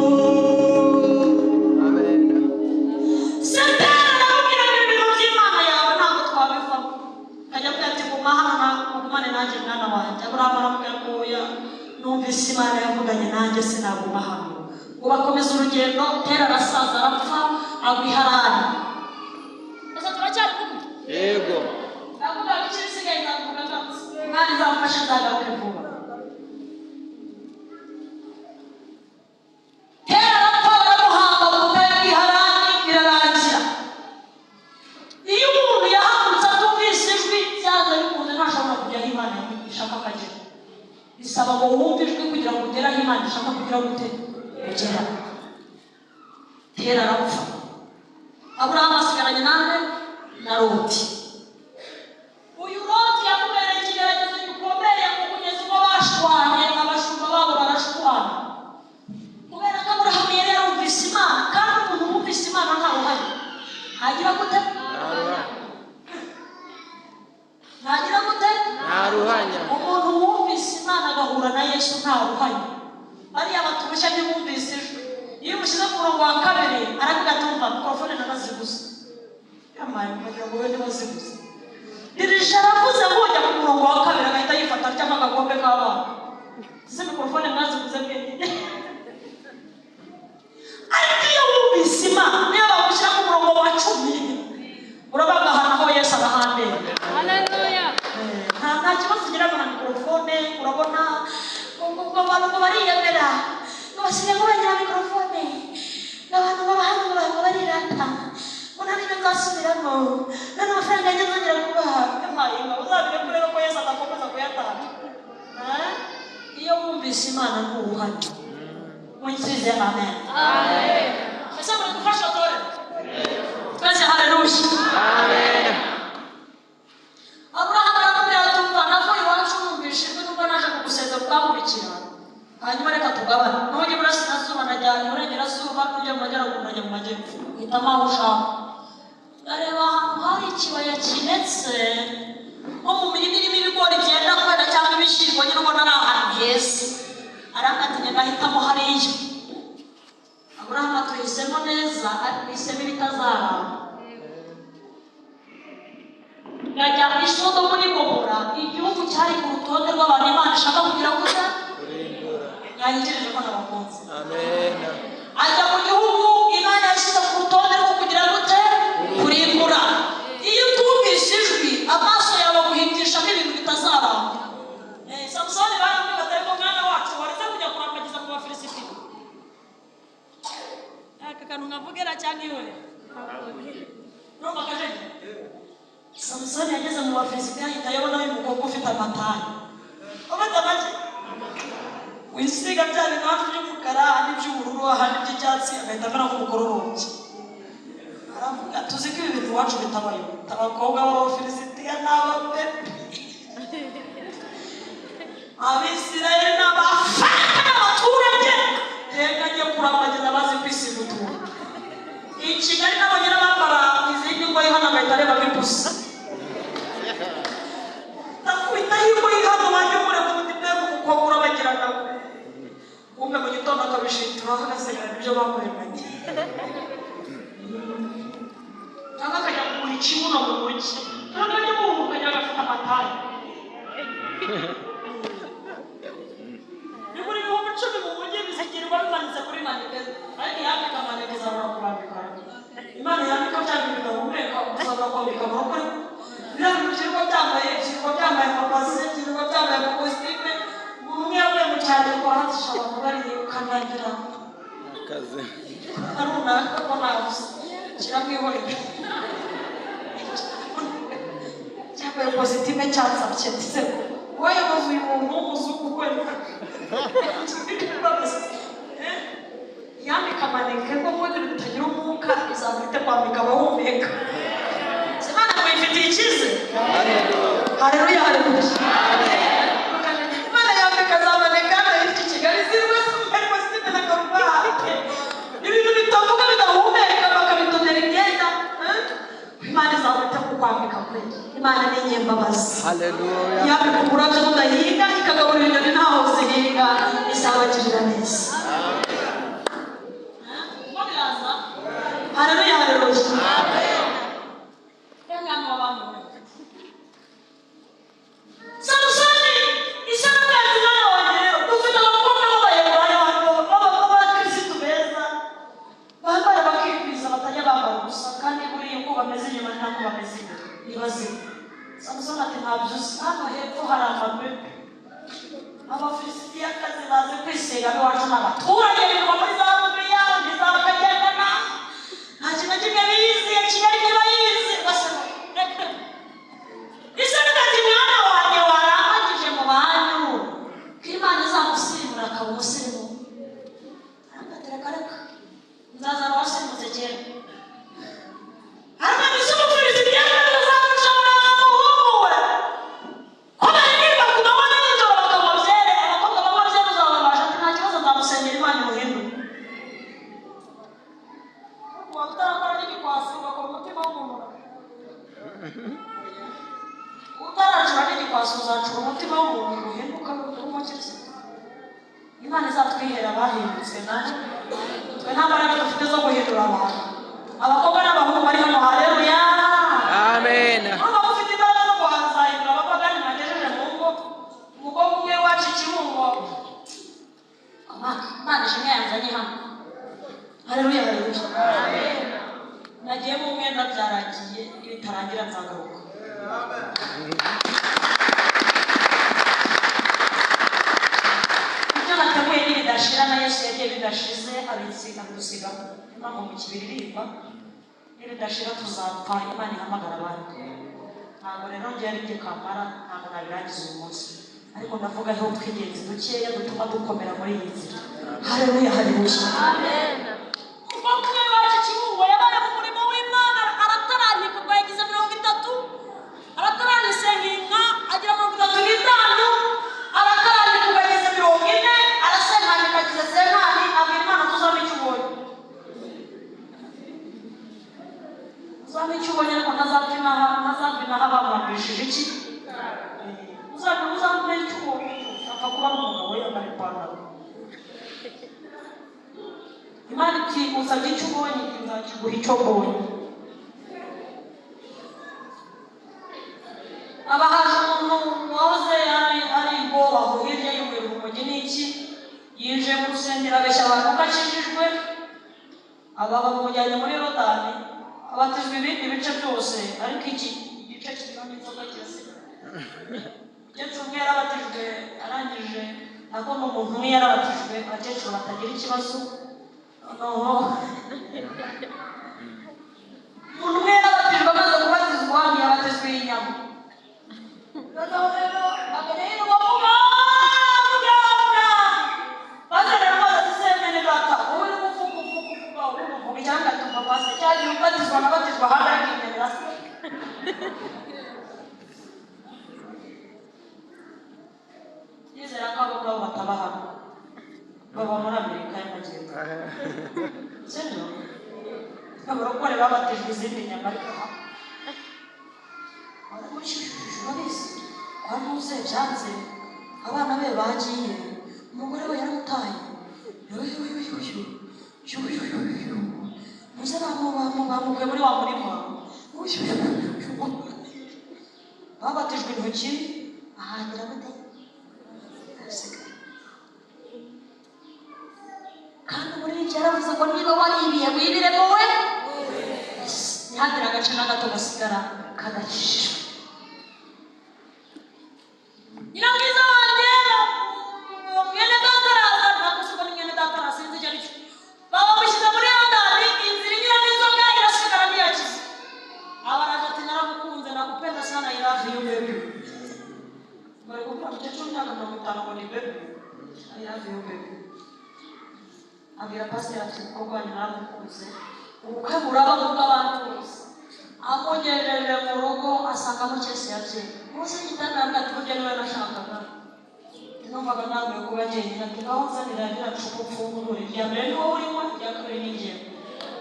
S1: Satani arabwira ibintu by'Imana yawe ntabwo twabivamo. Kajya kugira ati guma hano ugumane nanjye mwana wanjye. Aburahamu aramubwira ngo oya, numvise Imana yavuganye nanjye sinaguma hano. Ngo bakomeza urugendo, Tera arasaza arapfa agwa i Harani. Ese turacyari kumwe?
S2: Yego.
S1: Ndavuga ngo icyo bisigaye ndavuga ngo Imana izamfasha nzagaruke vuba. Tera arapfa baramuhamba mu butayu bw'i Harani birarangira. Iyo umuntu yahagurutse atumvise ijwi byanze bikunze ntashobora kujya aho Imana ishaka akagera. Bisaba ngo wumve ijwi kugira ngo ugere aho Imana ishaka kugira ngo ugera. Tera arapfa. Aburahamu asigaranye nande na Loti. Uyu Loti yamubereye ikigeragezo gikomeye mu kugeza ubwo bashwanye, abashumba babo barashwana. Kubera ko Aburahamu yari yarumvise Imana, kandi umuntu wumvise Imana ntaruhanye ntagira gute? Ntagira gute?
S2: Ntaruhanya.
S1: Umuntu wumvise Imana agahura na Yesu ntaruhanye. Bariya baturushya ntibumvise ijwi. Iyo umushyize ku murongo wa kabiri aravuga ati umva mikorofone naraziguze. Yamaye kugira ngo wende baziguze. Dirije aravuze ngo ujya ku murongo wa kabiri agahita yifata aryamo agakombe k'abana. Izi mikorofone mwaziguze bwenyine. Ariko iyo wumvise Imana niyo bagushyira ku murongo wa 10 urabagahana aho Yesu arahambere.
S3: Haleluya.
S1: Nta kibazo ugira na mikorofone, urabona ubwo abantu ngo bariyemera ngo basigaye ngo bagira mikorofone n'abantu babahanga ngo barirata ngo nta n'ibyo nzasubiramo none amafaranga yanjye nzongera kubaha. Yamaye ngo uzabire kureba ko Yesu adakomeza kuyatanga. Iyo wumvise Imana nturuhanye. Mwinjize amen.
S3: Amen.
S1: Ese muri gufasha tore? Twese haleluya.
S2: Amen.
S1: Aburahamu aramubwira ati umva navuye iwacu numvise ijwi nubwo naje kugusezera ukamukurikira, hanyuma reka tugabane. Nujya iburasirazuba najyana iburengerazuba, nujya mu majyaruguru najya mu majyepfo. Hitamo aho ushaka. Areba ahantu hari ikibaya kinetse nko mu mirima irimo ibigori byenda kwera cyangwa ibishyimbo, nyine ubona ari ahantu heza. Aravuga ati ngahitamo hariya. Aburahamu atuhisemo neza, ariko ihisemo ibitazaramba. Ngajya i Sodomu n'i Gomora, igihugu cyari ku rutonde rw'abantu Imana ishaka kugira gusa yangirije ko nabakunze.
S2: Amen.
S1: Ajya mu gihugu Imana yashyize ku rutonde rwo kugira gute kurimbura. Iyo utumvise ijwi amaso yawe aguhitishamo ibintu bitazaramba. Samusoni baramubwira ati ariko mwana wacu waretse kujya kurambagiza mu Bafilisiti. Aka kantu nkavugera cyangwa iwe Roma kajeje. Samusoni yageze mu Bafilisiti ahita yabona umukobwa ufite amatayi. Abadamaje wisiga bya bintu hafi by'umukara ahandi by'ubururu ahandi by'icyatsi agahita amera nk'umukororombya. Aravuga tuzi ko ibi bintu iwacu bitabayo. Abakobwa b'Abafilisitiya n'Abapepe, Abisirayeli n'Abafana n'abaturage teganye kurambagiza bazi kwisibutura. I Kigali n'abagera bambara izindi ngoyi hano agahita areba nk'ipusi. Nakubita y'ingoyi hano bajya mureba umutima w'umukobwa urabagirana. Umwe mu gitondo akabishitura hagasigara ibyo bakoremanye. Cyangwa akajya kugura ikibuno mu mujyi. Ntabwo ajya umuntu ukajya agafite amatayi. Ni muri ibihumbi 10 mu mujyi bizigirwa bimanitse kuri manekeza. Ariko yambika manekeza abura kurambika. Imana yambika cyangwa bigahumeka umusabwa kwambika amaboko. Biriya bintu byirwa byambaye amapasi, byirwa
S2: kaze
S1: runaka ko nabuze kiramwihorera cyangwa positime cyansabye ndetse wowe uvuye umuntu w'umuzungu kwenda yambika amaneke ko ubundi bitagira umwuka izamwite kwambika abahumeka Imana muyifitiye icyizere haleluya haleluya Imana yambika azamaneka yitwa Kigali zirwe ari positime na karuvati ibintu bitavuga bidahumeka bakabitonera imyenda Imana izamwite kukwambika kwe Imana ni nyembabazi
S2: haleluya
S1: yambika uburabyo budahinga ikagaburira inyoni ntaho zihinga izabagirira neza haleluya haleluya amen Engano abantu Samsoni isanga tuna wale ufite abakobwa b'abayobaya b'abakristo beza bambara bakikwiza batajya bambara gusa kandi buriya uko bameze inyuma ntabwo bameze imbere ibaze Samsoni ati ntabyo hano hepfo hari amabebe abafilisitiyakazi baze kwisiga n'iwacu n'abaturage birirwa muri za Bibiliya ntizabakagendana nta kintu kimwe bizi Kigali ntibayizi basaba reka isanga ati mwana wanjye warambagije mu banyu ko Imana izamusimbura akaba umusirimu aramutereka reka nzazana wasimutse kera aramutse umufilisitiyakazi azamushobora umuhungu we ko baririmba ku manywa na nijoro bakanywa byere abakobwa banywa byere uzababasha ati nta kibazo nzamusengera Imana imuhindure utarakora n'igikwasi ugakora umutima w'umuntu utaracura n'igikwasi uzacura umutima w'umuntu uhinduka umukirisitu Imana izatwihera abahindutse nawe twe nta mbaraga dufite zo guhindura abantu abakobwa n'abahungu bari hano haleluya
S2: amen
S1: urumva ufite imbaraga zo guhazahindura abapagani mwagejeje mu ngo umukobwa umwe wacu ikibungo Imana ishimwe yanzanye hano haleluya haleluya amen nagiye mu mwenda byarangiye bitarangira nzagaruka ibyo nateguye n'ibidashira na Yesu yagiye bidashize abisiga bidusiga impamvu mu kibiririmba n'ibidashira tuzapfa Imana ihamagara abandi ntabwo rero ngiye ari kamara ntabwo nabirangiza uyu munsi ariko ndavuga aho twingenzi dukeya dutuma dukomera muri iyi nzira haleluya haleluya amen umwe wacu kibugo yabaye mu murimo w'Imana arataranyika bwa yagize 30 arataranyise nk'inka agira 35 arataranyika bwa yagize 40 arasenkanyika agize senkani abwira Imana tuzaba icyubonye uzaba icyubonye ariko ntazapfina habamwambishije iki uzaba icyubonye apfa kuba umugabo yambara ipantaro Imana iti usabye icyo ubonye nzakiguha icyo mbonye abahaje umuntu wahoze ari ubwoba aho hirya y'ubuye mu mujyi n'iki yinjiye mu rusengero abeshya abantu ko akijijwe aba bamujyanye muri Yorodani abatizwa ibindi bice byose ariko iki igice kirimo n'inzoga kirasiga umukecuru umwe yarabatijwe arangije nako n'umuntu umwe yarabatijwe abakecuru batagira ikibazo umuntu umwe yarabatijwe amaze kubatizwa ntiyabatizwa inyama rero bavuga bazanira amazi atisemene data wowe uri kuvuga uvuga cyangwa tumva pasi cyagiye ubatizwa nabatizwa ahandi ariko inyamira se yizera ko abo ngabo bataba hano baba muri Amerika y'Amajyepfo sibyo abarokore babatijwe izindi nyama ariko urabizi kwa ntuze byanze abana be bagiye umugore we yaramutaye muze bamukuye muri wa murima babatijwe intoki ahangira bate kandi muri iki yaravuze ngo niba waribiye wibire wowe ntihagire agace na gato gasigara kadakishijwe nyiramwiza wanjye mwene data araza ntabwo ushobora mwene data arasinze icyo ari cyo baba mukecuru cyangwa 50 ngo ni bebe I love you baby abwira pastor ati umukobwa wanjye naramukunze ubukwe buraba bw'abantu bose amugejeje mu rugo asangamo cyese yabye munsi y'igitanda ati burya niwe nashakaga numvaga nawe kuba njyenyine ati ngaho nzanira ririya cupa upfungure irya mbere ni wowe urimo irya kabiri ni njyewe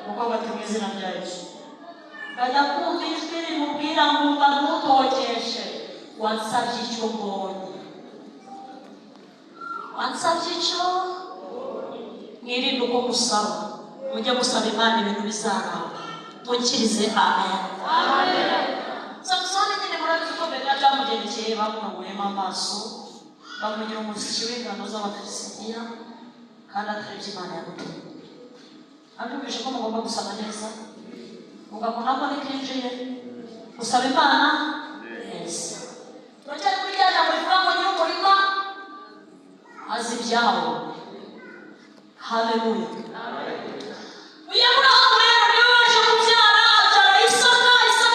S1: umukobwa ati mu izina rya Yesu ngajya kumva ijwi rimubwira ngo umva ntutokeshe wansabye icyo mbonye wansabye icyo mwirinde uko musaba mujye musaba Imana ibintu bizaramba mukirize amen Samusoni nyine murabizi ko mbere byamugendekeye bamunoguyemo amaso bamugira umusiki w'ingano z'Abafilisitiya kandi atari byo Imana yamutumye arumvishe ko mugomba gusaba neza mugakora ko nikinjiye gusaba Imana neza turacyari kuri rya jambo rivuga ngo nyir'umurima azi ibyawo haleluya uyu Aburahamu rero niwe waje kubyara abyara Isaka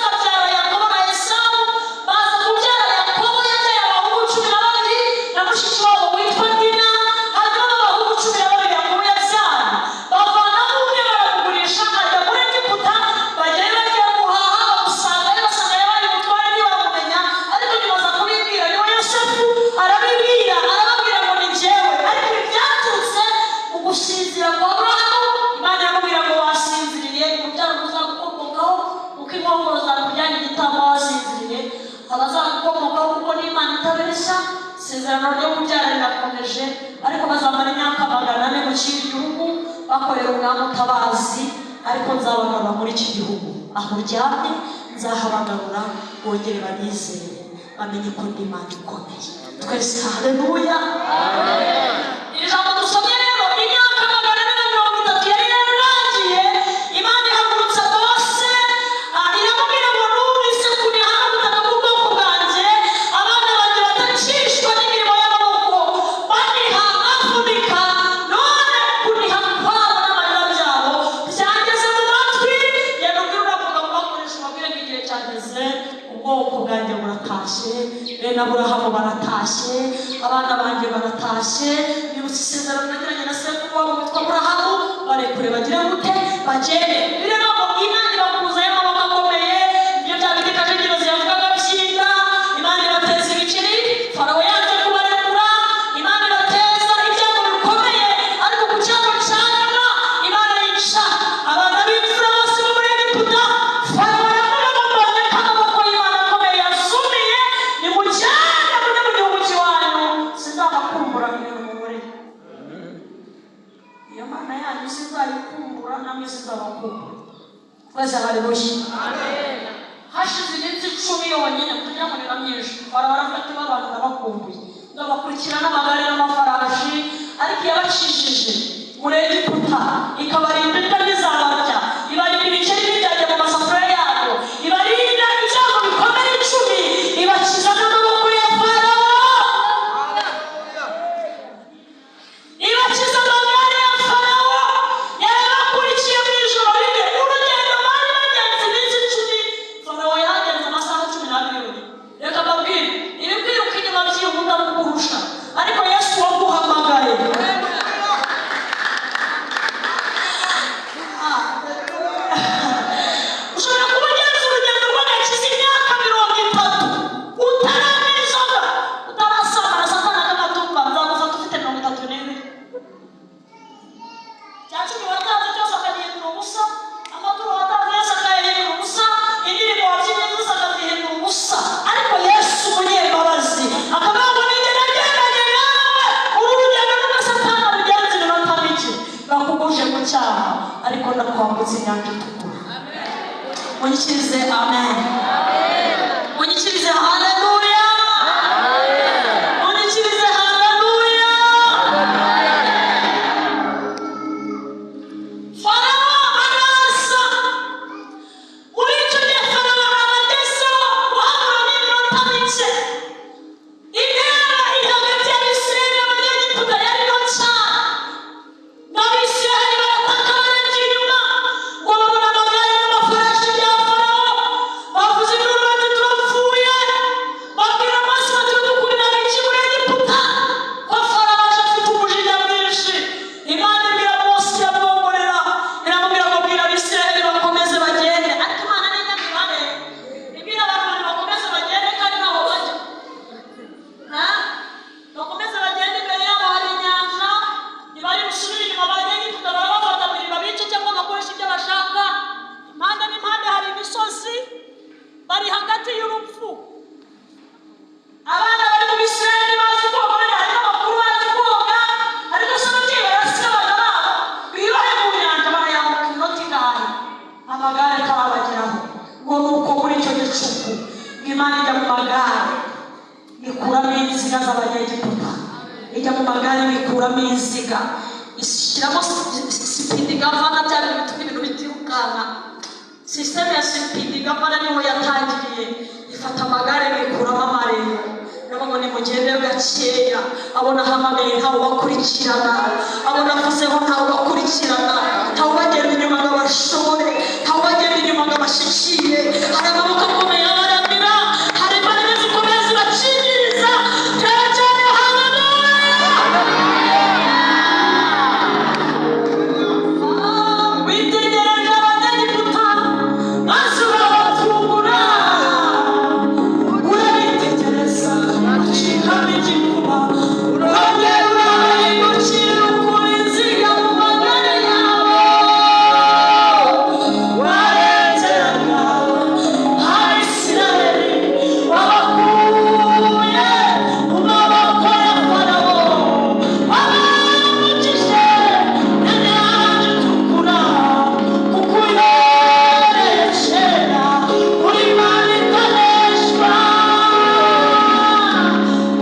S1: abyara Yakobo na Esawu baza kubyara Yakobo yabyaye abahungu 12 na mushiki wabo witwa Dina hanyuma abahungu 12 Yakobo yabyara bavanamo umwe baramugurisha ajya muri Egiputa bagiye bagiye guhaha bamusangayo basanga yabaye umutware ntibamumenya ariko ntibaza kubibwira niwe Yosefu arabibwira arababwira ngo ni njyewe ariko ibyaturutse mu gusinzira kwa Aburahamu Imana yamubwira ngo wasinziriye ubyara uzagukomokaho uko inkongoro zakujyana igitambo wasinziriye abazagukomokaho kuko n'Imana itabeshya isezerano ryo kubyara rirakomeje ariko bazamara imyaka 400 mu kindi gihugu bakorera umwami utabazi ariko nzabagarura muri iki gihugu aho uryamye nzahabagarura bongere banizere bamenye ko ndi Imana ikomeye twese haleluya ijambo dusomye rero imyaka 430 yari yararangiye Imana ihagurutsa Mose iramubwira ngo numvise kuniha ubutaka bw'ubwoko bwanjye abana banjye batacishwa n'imirimo y'amaboko baniha bafunika none kuniha kwabo n'amarira byabo byageze mu matwi yababwira uravuga ngo bakoresha babwire ngo igihe cyageze ubwoko bwanjye buratashye bene Aburahamu baratashye abana banjye baratashye bibutse isezerano nagiranye na sekuru wabo witwa Aburahamu barekure bagira gute bagende rero ngo Imana ibakuzayo amaboko akomeye ibyo bya bindi Kajegirozi yavugaga byinda Imana ibateza ibikiri Farawo yanze kubarekura Imana ibateza ibyago bikomeye ariko ku cyago cya nyuma Imana yica abana b'imfura bose bo muri Egiputa Farawo yamubonye ko amaboko y'Imana akomeye yasumiye nimujyane mujye mu gihugu cy'iwanyu sinzabakumbura ibintu mumureke iyo Mana yanyu sinzayikumbura namwe sinzabakumbura twese haleluya amen hashize iminsi 10 yonyine kugira ngo niramyinshi baravuga ati abantu nabakumbuye ndabakurikira n'amagare n'amafarashi ariko yabashishije muri Egiputa ikabarinda indani zabarya ibarinda ibiceri bijyanye mu masafuriya yabo ibarinda ibyago bikomeye 10 ibakiza n'amaboko ya Farawo ibakiza amagare ya Farawo yarabakurikiye mu ijoro rimwe urugendo bari bagenze iminsi 10 Farawo yahagenze amasaha 12 reka mbabwire ibi kwiruka inyuma by'ihuta no kurusha ariko Yesu waguhamagaye ushobora kuba ugenza urugendo rw'agakiza imyaka 30 utaranywa inzoga utarasambana satani akagatumba nzagufata ufite 32 cyacumi watanze cyose akagihindura ubusa amaturo watanze yose akayahindura ubusa indirimbo wabyinnye zose akazihindura ubusa ariko Yesu umunyembabazi akavuga ngo ninjye nagendanye nawe uru rugendo rwa satani rugenze iminota mike bakuguje mu cyaha ariko ndakwambutsa inyanja itukura munyikirize amen munyikirize haleluya munyikirize haleluya Farawo araza muri icyo gihe Farawo arabagezeho guhagura n'iminota mike intera iri hagati y'Abisirayeli n'Abanyegiputa yari nto cyane n'Abisirayeli barataka barajya inyuma ngo babona amagare n'amafarashi bya Farawo bavuze induru bati turapfuye amagare atarabageraho ngo nuko muri icyo gicuku Imana ijya mu magare ikuramo inziga z'abanyegiputa, ijya mu magare ikuramo inziga ishyiramo sipidi gavana bya bintu bituma ibintu bitirukanka. Sisiteme ya sipidi gavana niho yatangiriye, ifata amagare ikuramo amarembo. Nabo ni mugende gakeya, abona hamagaye ntawe bakurikirana, abona avuzeho ntawe bakurikirana, ntawe bagenda inyuma ngo bashobore, ntawe bagenda inyuma ngo bashikire. Hari amaboko akomeye abaramira, hari imbaraga zikomeye zibaciriza. Tera cyane haleluya. Witegereje abanyegiputa maze urabatungura, urabitegereza bacikamo igikuba, urongera urabahindukira ukura inziga mu magare yabo. Wareteraga Abisirayeli wabakuye mu maboko ya Farawo, wabambukije inyanja itukura, kuko uhereye kera uri Imana itaneshwa.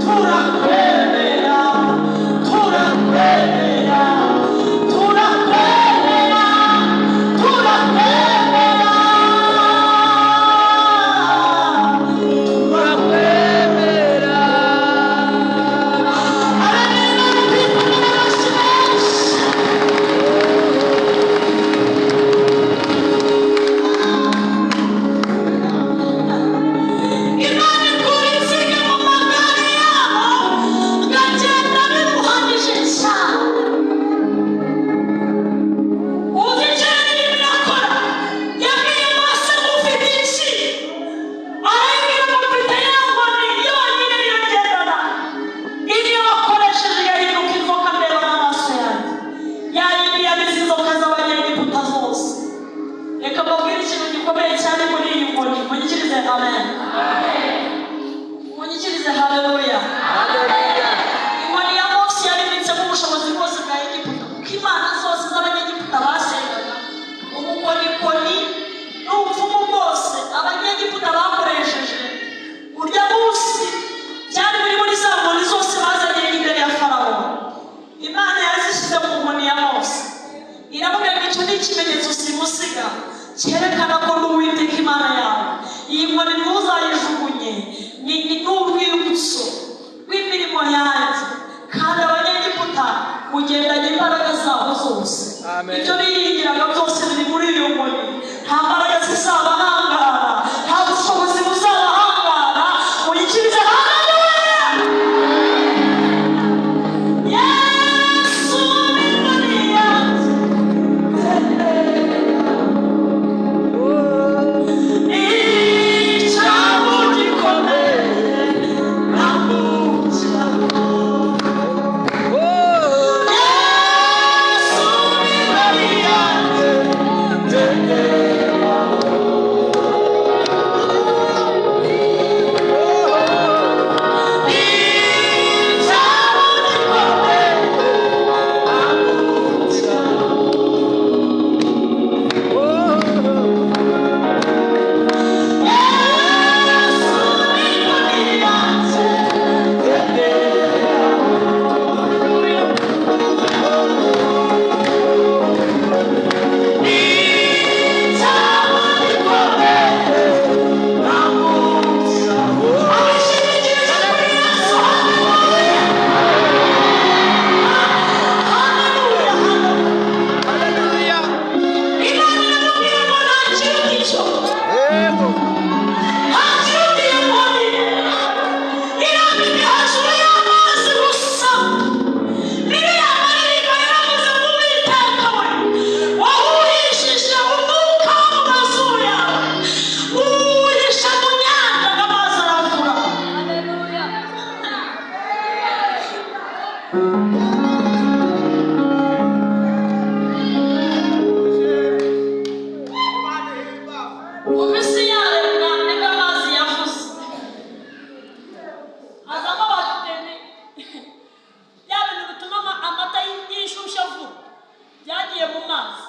S1: Turakwemera, turakwemera, turakwemera, turakwemera,
S2: Turakwemera.
S1: Imana ikura inziga mu magare yabo, ngagenda biruhanije cyane. Uzi ikintu irimo irakora? Yabwiye Mose ngo ufite iki? Arayibwira ngo mfite ya nkoni yonyine yongerana. Iyo wakoresheje igahinduka inzoka ndeba n'amaso yanjye. Yayindi yabize inzoka z'abanyegiputa zose. Reka mbabwire ikintu gikomeye cyane muri iyi nkoni. Munyikirize amen. Munyikirize haleluya. Inkoni ya Mose yaribitsemo ubushobozi bwose bwa Egiputa, kuko imana zose z'abanyegiputa basengaga ubukorikori n'ubupfumu bwose abanyegiputa bakoresheje urya munsi byari biri muri za nkoni zose bazanye imbere ya Farawo. Imana yazishyize mu nkoni ya Mose, iravuga ngo icyo ni ikimenyetso simusiga cyerekana ko n'Uwiteka Imana yawe. Iyi nkoni ntuzayijugunye, ni urwibutso rw'imirimo yanjye, kandi abanyegiputa mugendanye imbaraga zabo zose.
S2: Amen.
S1: Ibyo biringiraga byose biri muri iyo nkoni. Nta mbaraga zizabahangara, nta bushobozi buzabahangara. Muyikirize haleluya. Yesu ni inkoni yanjye, icyago gikomeye nambukiramo. Yesu ni inkoni yanjye, byagiye mu mazi.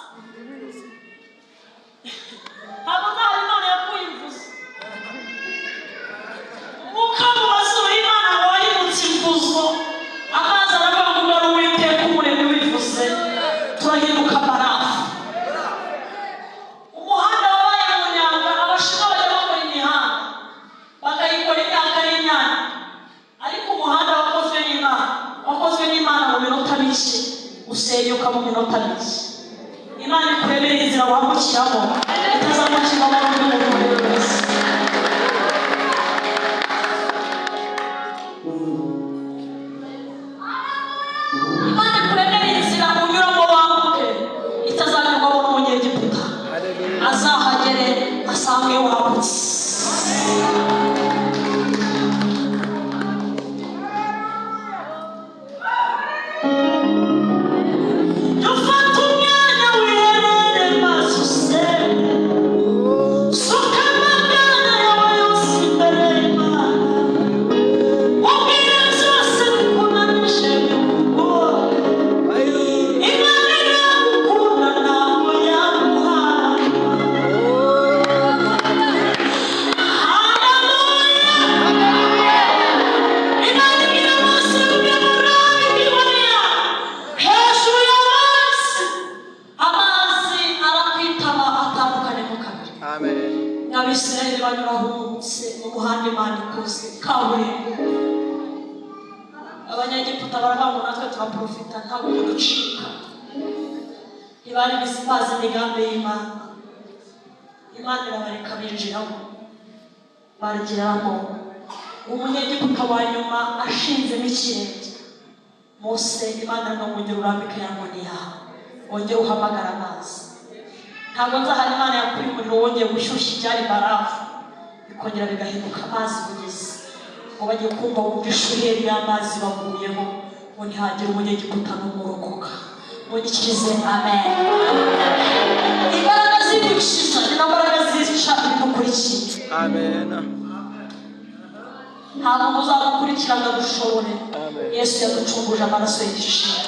S1: asange wabutse. Abisirayeli banyurahutse mu muhanda Imana ikoze kaburimbo. Abanyegiputa baravuga ngo natwe turaprofita ntabwo ducika. Ntibari bazi imigambi y'Imana. Imana irabareka binjiramo barigiramo. Umunyegiputa wa nyuma ashinzemo ikirenge. Mose Imana iramwongera urambike yankoni yawe wongere uhamagara amazi. Ntabwo nzahana Imana yakuri umuriro wongeye gushyushya ibyari barafu bikongera bigahinduka amazi bugeze ngo bagiye kumva wumva ishuheri y'amazi baguyeho ngo ntihagire umunyegiputa n'umurokoka ngo gikirize. Amen. Imbaraga zidukiza ni n'imbaraga zica ibidukurikiye.
S2: Amen.
S1: ntabwo muzagukurikira ngo dushobore. Yesu yaducunguje amaraso y'igishimwe.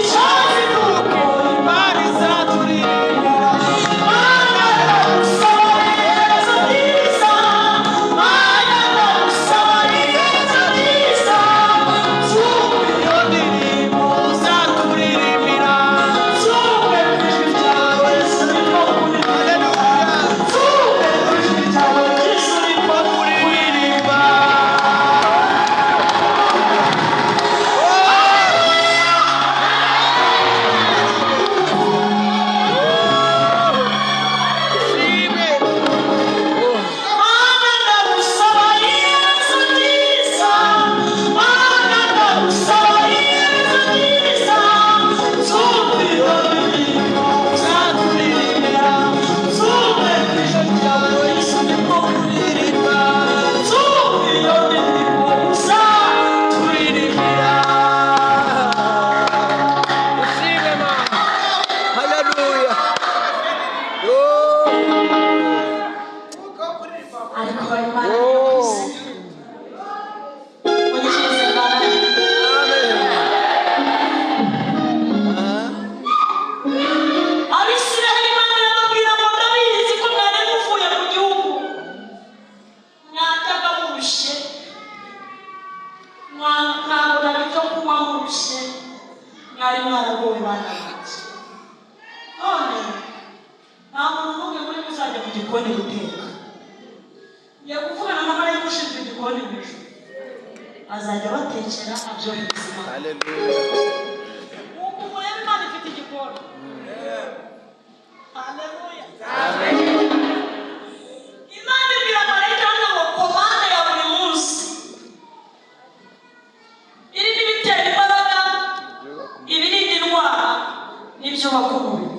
S4: It's
S1: yakuvugana n'amarayika ushinzwe igikoni mu ijuru azajya batekera abyohereza.
S2: Haleluya.
S1: Uko mureba Imana ifite igikoni. Haleluya.
S2: Amen.
S1: Imana ibwira marayika ngo komande ya buri munsi irimo ibitera imbaraga, ibirinda indwara n'ibyubaka umubiri.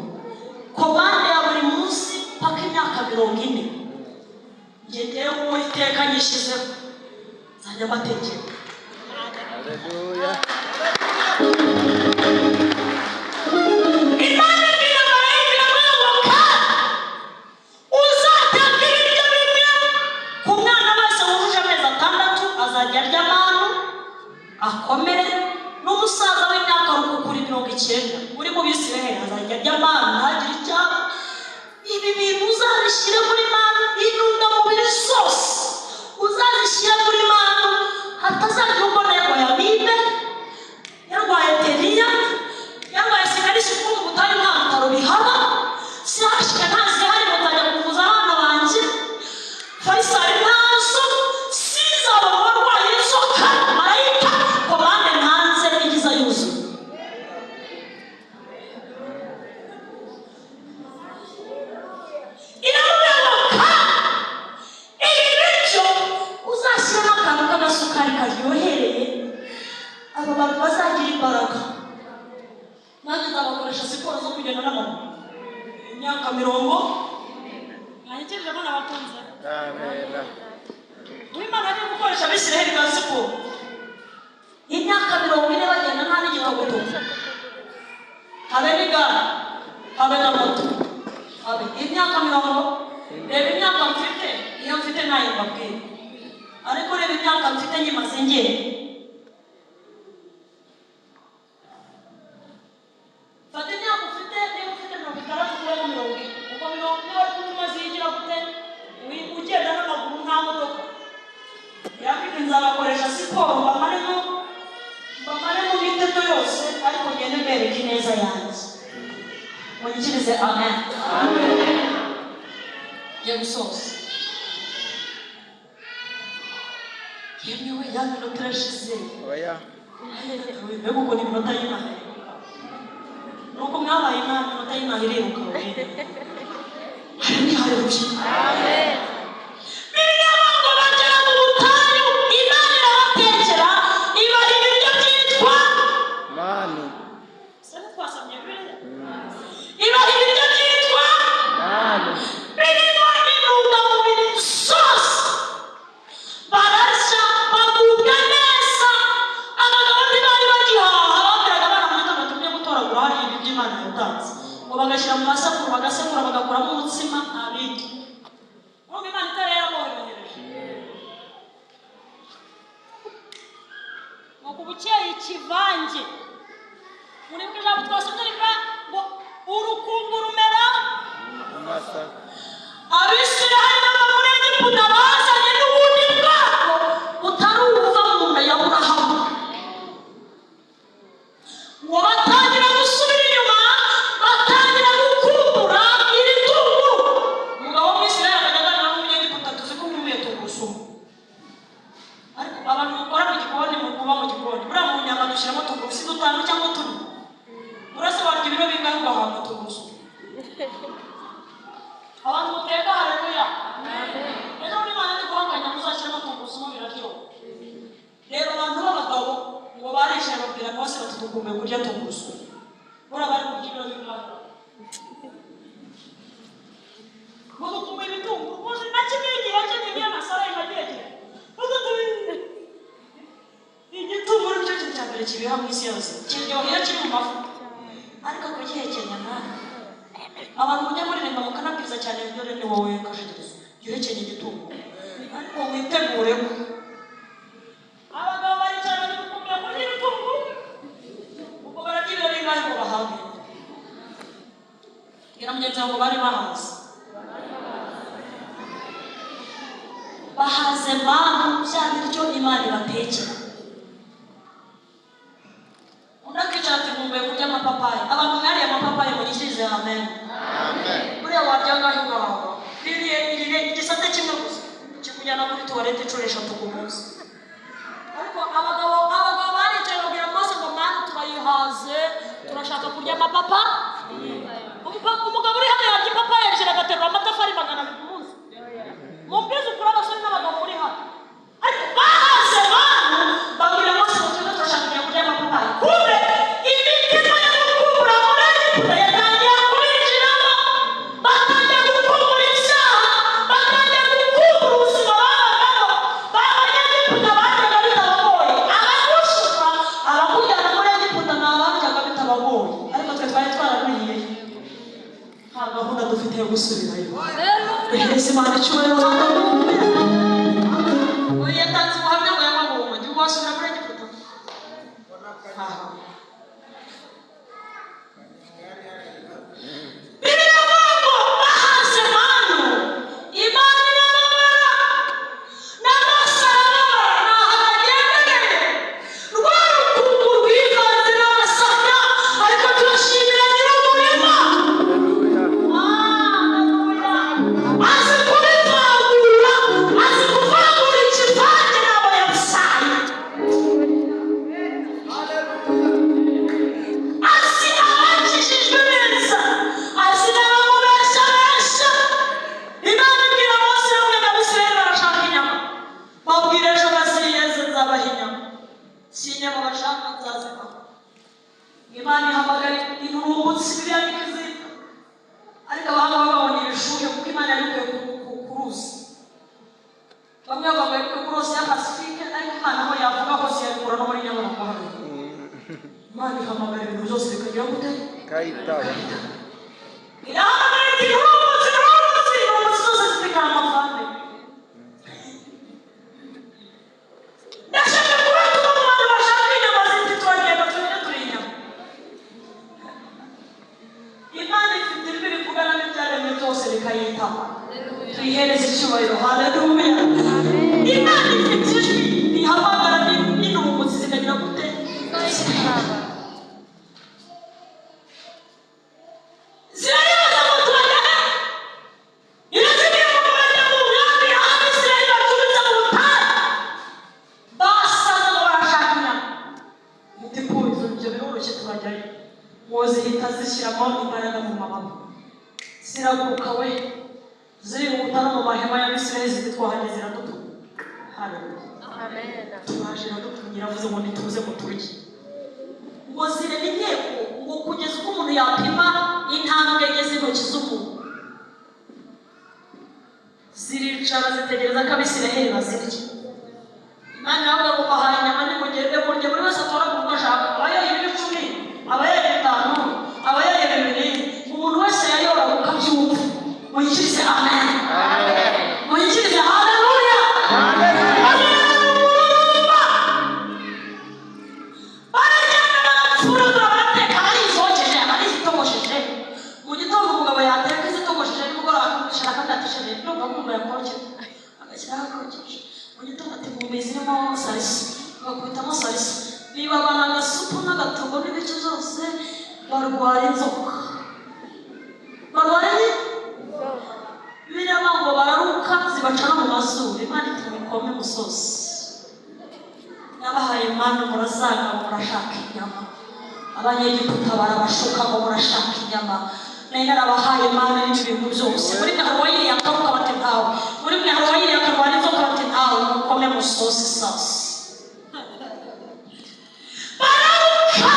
S1: Komande ya buri munsi paka imyaka 40 ngewe Uwiteka nyishyizeho nzajya mbatekera.
S2: Haleluya.
S1: Imana ibwira marayika ngo uzateka ibiryo bimwe ku mwana wese wujuje amezi 6 azajya arya manu akomere, n'umusaza w'imyaka rukukuri 90 uri mu Bisiraheli azajya arya manu ntagire icyaba. Ibi bintu uzabishyire muri manu, intungamubiri zose uzazishyire muri manu, hatazagira ubona yarwaye amibe, yarwaye teriya, yarwaye sigarisi kuko mu butayu nta bitaro bihaba, sihashika ntazihari bazajya kuvuza abana banjye, Faisal ntazo, sizaba mu barwaye inzoka, marayika komande ntanze igiza yuzuye. Iramuyoboka ibi bityo uzashyiramo akantu k'agasukari karyohereye, aba bantu bazagira imbaraga. Nanjye nzabakoresha siporo zo kugenda n'amaguru imyaka 40. Nahiteje ko nabakunze.
S2: Amen.
S1: Imana ari gukoresha Abisiraheli ba siporo imyaka 40 bagenda nta n'igitogoto, habe n'igare, habe na moto, habe imyaka 40. Reba imyaka mfite, iyo mfite nayo mbabwira, ariko reba imyaka mfite nyimaze ngenda. Fata imyaka ufite, niba ufite 60 kuri 70, uko 70 bari gutuma zigira gute ugenda n'amaguru nta modoka. Yafite nzabakoresha siporo bamare mu miteto yose, ariko ngende mbereke ineza yanjye. Mugikirize amen. Ye gusoza yemewe ya minota irashize.
S2: Oya.
S1: Mbega uko ni iminota y'Imana nuko mwabaye Imana, iminota y'Imana iriruka. Haleluya.
S3: Amen.
S1: Bibiliya ngo bagera mu butayu, Imana irabatekera ibaha ibiryo byitwa
S2: Manu.
S1: sene twasamye Bibiliya. Ibaha ibiryo byitwa
S2: Manu.
S1: birimo intungamubiri zose, bararya bagubwa neza. Abagabo ntibari bagihaha, babwiraga abana mu gitondo tumye gutoragura hariya ibyo Imana yatanze, ngo bagashyira mu masekuru, bagasekura bagakuramo umutsima nta bindi. Urumva Imana itari yarabohereje ngo ku bukeye ikivange. Muri bwo ijambo twasomye rivuga ngo urukungu rumera.
S2: Amasaka.
S1: Abisiraheli bava muri Egiputa bazanye n'ubundi bwabo butari ubuva mu nda ya Aburahamu, ngo batangira gusubira inyuma, batangira gukumbura ibitunguru. Umugabo w'Umwisiraheli akajya aganira n'Umunyegiputa, tuzi ko nkumbuye tungurusumu, ariko abantu mukora mu gikoni, mukuba mu gikoni, buriya mu nyama dushyiramo tungurusu 5 cyangwa 4. Uretse warya ibiro bingahe ugahabwa tungurusumu? Abantu muteka haleluya. Ejo Imana ndi guhanganya muzashyiramo tungurusumu biraryoha. Rero abantu b'abagabo ngo barishaye babwira Mose bati tukumbuye kurya tungurusumu. Buriya bari kurya ibiro bingahe? Mudukumbuye ibitunguru, muzi na kimwe igihe cye n'ibyo amasara y'imagegere. Igitunguru nicyo kintu cya mbere kibiha mu isi yose, kiryohera kiri mu mavuta, ariko kugihekenya nabi. Abantu mujya muririmba mukanabwiriza cyane dore ni wowe kajegeza yuhekenya igitunguru, ariko witegure ko abagabo baricara bagikumbuye kurya ibitunguru, ubwo bararya ibiro bingahe ngo bahabe? Bwira mugenzi wawe ngo bari bahaze. Bahaze manu bya biryo Imana ibatekera. Unakicara ati nkumbuye kurya amapapayi. Abantu mwariye amapapayi mugishirize amen. Buriya warya ngaho ngaho. Ririye igisate kimwe gusa kikugira tujyana kuri tuwarete inshuro 3 ku munsi. Ariko abagabo baricaye babwira Mose ngo mwana turayihaze turashaka kurya amapapa. Umugabo uri hano yarya ipapa yabishira agaterura amatafari 200 ku munsi. Mubwiza ukuri abasore n'abagabo muri hano. Ariko bahaze abantu babwira Mose ngo turashaka kurya amapapa. Kumbe imitima yo gukura muri Egiputa yatangiye kubinjiramo, batangiye gukura icyaha, batangiye gukura ubuzima babagamo. Abanyegiputa bajyaga bitabagoye, abagushuka abakujyana muri Egiputa ni abajyaga bitabagoye, ariko twe twari twararuhiye. Nta gahunda dufite yo gusubirayo. Duhereze Imana icyubahiro. Uyu yatanze ubuhamya ngo yamaguye umujyi wasubira muri Egiputa. Abanyegiputa barabashuka ngo murashaka inyama. Nari narabahaye Mana n'ibintu byose. Muri mwe harwayiri yakaruka bati ntawe. Muri mwe harwayiri yakarwara inzoka bati ntawe. Mukome musosi sasa. Bararuka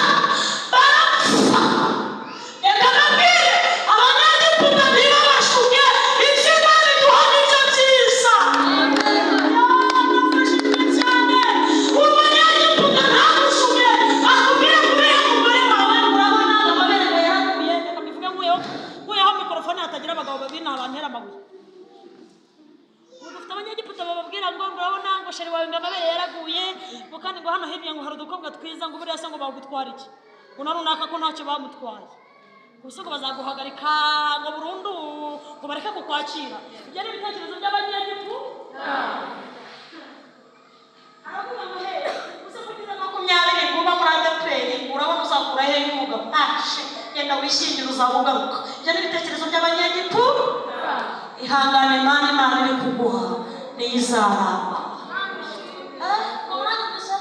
S1: barapfa. Reka nabwire abanyegiputa ntibabashuke ibyo Imana iduha nicyo cyiza. Nafashijwe cyane. Umunyegiputa ntabushuke akubwire kubera umugore wawe urabona amabere ngo yaraguye. Reka mbivuge nguyeho mikorofone hatagira abagabo babiri n'abantera amabuye. Dufite abanyegiputa bababwira ngo urabona ngo sheri wawe ngo amabere yaraguye ngo kandi ngo hano hirya ngo hari udukobwa twiza ngo buriya se ngo bagutwara iki ngo na runaka ko ntacyo bamutwaye gusa ngo bazaguhagarika ngo burundu ngo bareke kukwakira. Ibyo ni ibitekerezo by'abanyegiputa. Aravuga ngo he gusa kugeza 20 ngo uba muri adeperi urabona uzakura he y'umugabo genda wishyingire uzabugaruka. Ibyo ni ibitekerezo by'abanyegiputa. Ihangane Imana iri kuguha n'izaramba. Umwanya gusa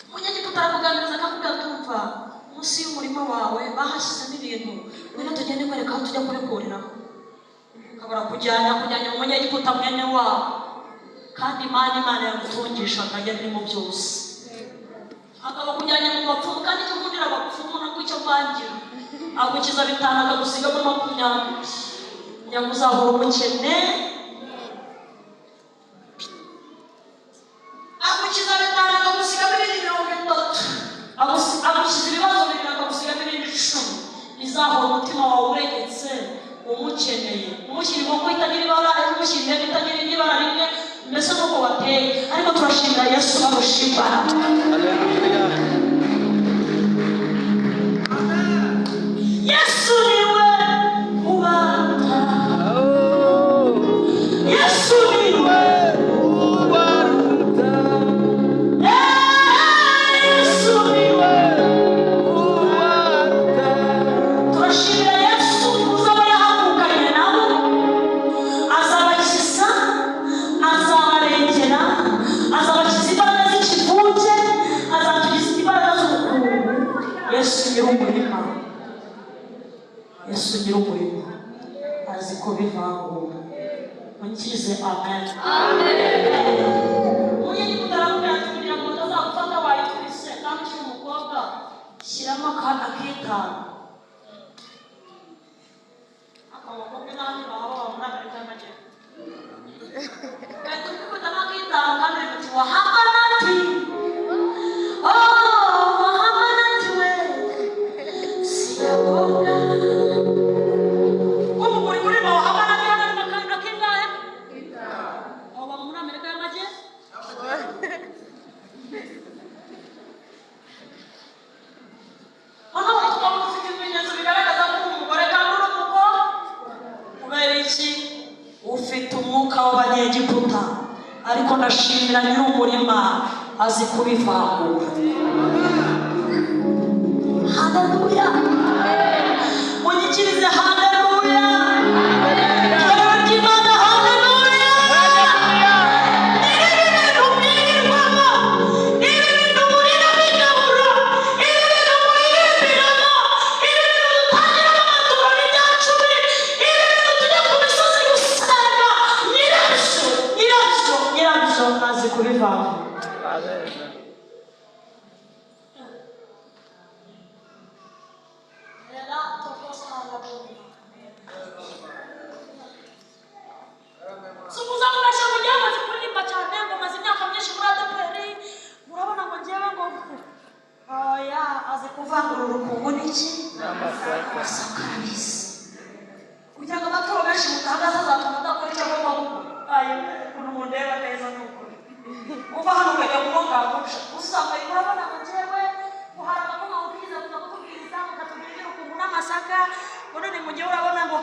S1: Umunyagiputa arakuganiriza akavuga tumva munsi y'umurima wawe bahashyizemo ibintu ngwino tugende kwereka aho tujya kubikuriraho. Akabura kujyana mu munyagiputa mwene wabo, kandi Imana yagutungishaga yarimo byose. Akaba kujyanye mu bapfumu, kandi icyo nkundira abapfumu nako icyo mbangira agukiza 5 akagusigamo 20. Nyamuzahora umukene, agukiza 5 akagusigamo 30. Agukiza ibibazo 2 akagusigamo 10. Izahora umutima wawe uregetse umukeneye, umushyira inkoko itagira ibara, umushyira intebe itagira ibara rimwe, mbese nuko wateye. Ariko turashimira Yesu amushimba.
S2: Haleluya.
S1: Yesu niwe ubata, Yesu niwe
S2: Ubaruta.
S1: Yesu niwe
S2: Ubaruta.
S1: turashimira Yesu uzaba yahagukanye nabo, azabakiza, azabarengera, azabakiza imbaraga z'ikivuge, azatugiza imbaraga z'ubukungu. Yesu nyir'umurima, Yesu nyir'umurima azi kubivangura. Mukize amen. Umunyagiputa aramubwira ati kugira ngo utazagufata wayitwise kandi ukiri umukobwa shyiramo akana k'5. Akaboko ke n'andi bahaba muri Amerika y'Amajyepfo. Gahita ukikutamo k'5 kandi bati wahamba nati. Wahamba nati we siyakobwa. Umugore urimo wahamba nati akana k'ingahe? Aba muri Amerika y'Amajyepfo. Hano tukaba dufite ibimenyetso bigaragaza ko uri umugore kandi uri umukobwa. Kubera iki? Ufite umwuka w'abanyegiputa, ariko ndashimira nyir'umurima azi kubivangura. Haleluya. Munyikirize haleluya. Itorero ry'Imana haleluya. Ibi bintu mwirirwamo, ibi bintu murira bigaburo, ibi bintu muririmbiramo, ibi bintu dutangiramo amaturo n'ibya 10, ibi bintu tujya ku misozi gusenga, nyirabyo azi kubivangura.
S2: Amen.
S1: Sukuza murasha kugira ngo zikuririmba cyane ngo maze imyaka myinshi muri ADPR, murabona ngo ngewe ngo oya azi kuvangura urukungu n'iki
S2: N'amasaka.
S1: asakarabisi kugira ngo amaturo menshi mutahagaze azatuma udakora icyo agomba gukora. Ukuntu mundeba neza ni ukuri uva hano ukajya kumugangusha usanga murabona ngo ngewe ngo hari abakobwa mubwiriza kuza kutubwiriza mukatubwira iby'urukungu n'amasaka, none mu gihe urabona ngo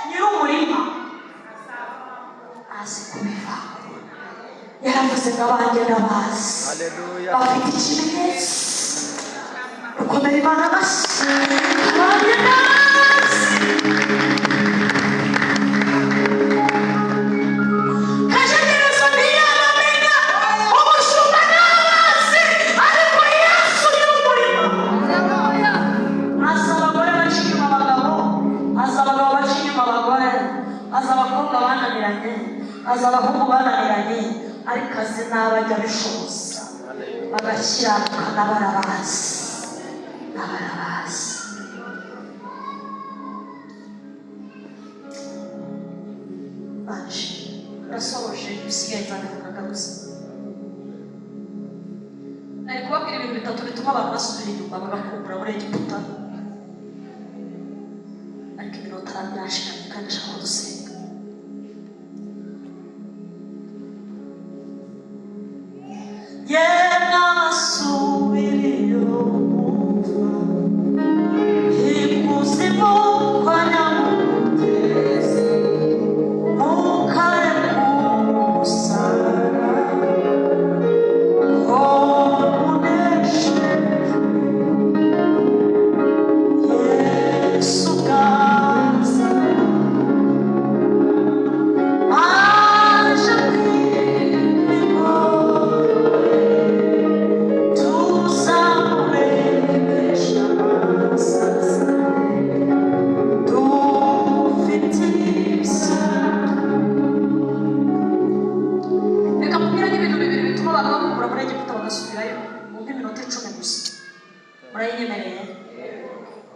S1: nyir'umurima azi kubivangura. Yaravuze ngo abanjye ndabazi,
S2: Haleluya.
S1: bafite ikimenyetso. Ukomera Imana amashyi. Abanjye ndabazi. Kajegereza ntiyabamenya, umushumba ntabazi, ariko Yesu nyir'umurima azi abagore baca inyuma abagabo, azi abagabo baca inyuma abagore, azi abakobwa bananiranye, azi abahungu bananiranye, ariko azi n'abajya bishoboza bagakiranuka n'abarabazi. Baje urasohoje ibisigaye nzabivugaga gusa. Ari kubabwira ibintu 3 bituma abantu basubira inyuma bagakumbura muri Egiputa, ariko iminota yarashiranye kandi ashaka ko dusenga. Yenasubiriyo umva ikuzimu kwa Nyamugezi mukare kumusara omuneshe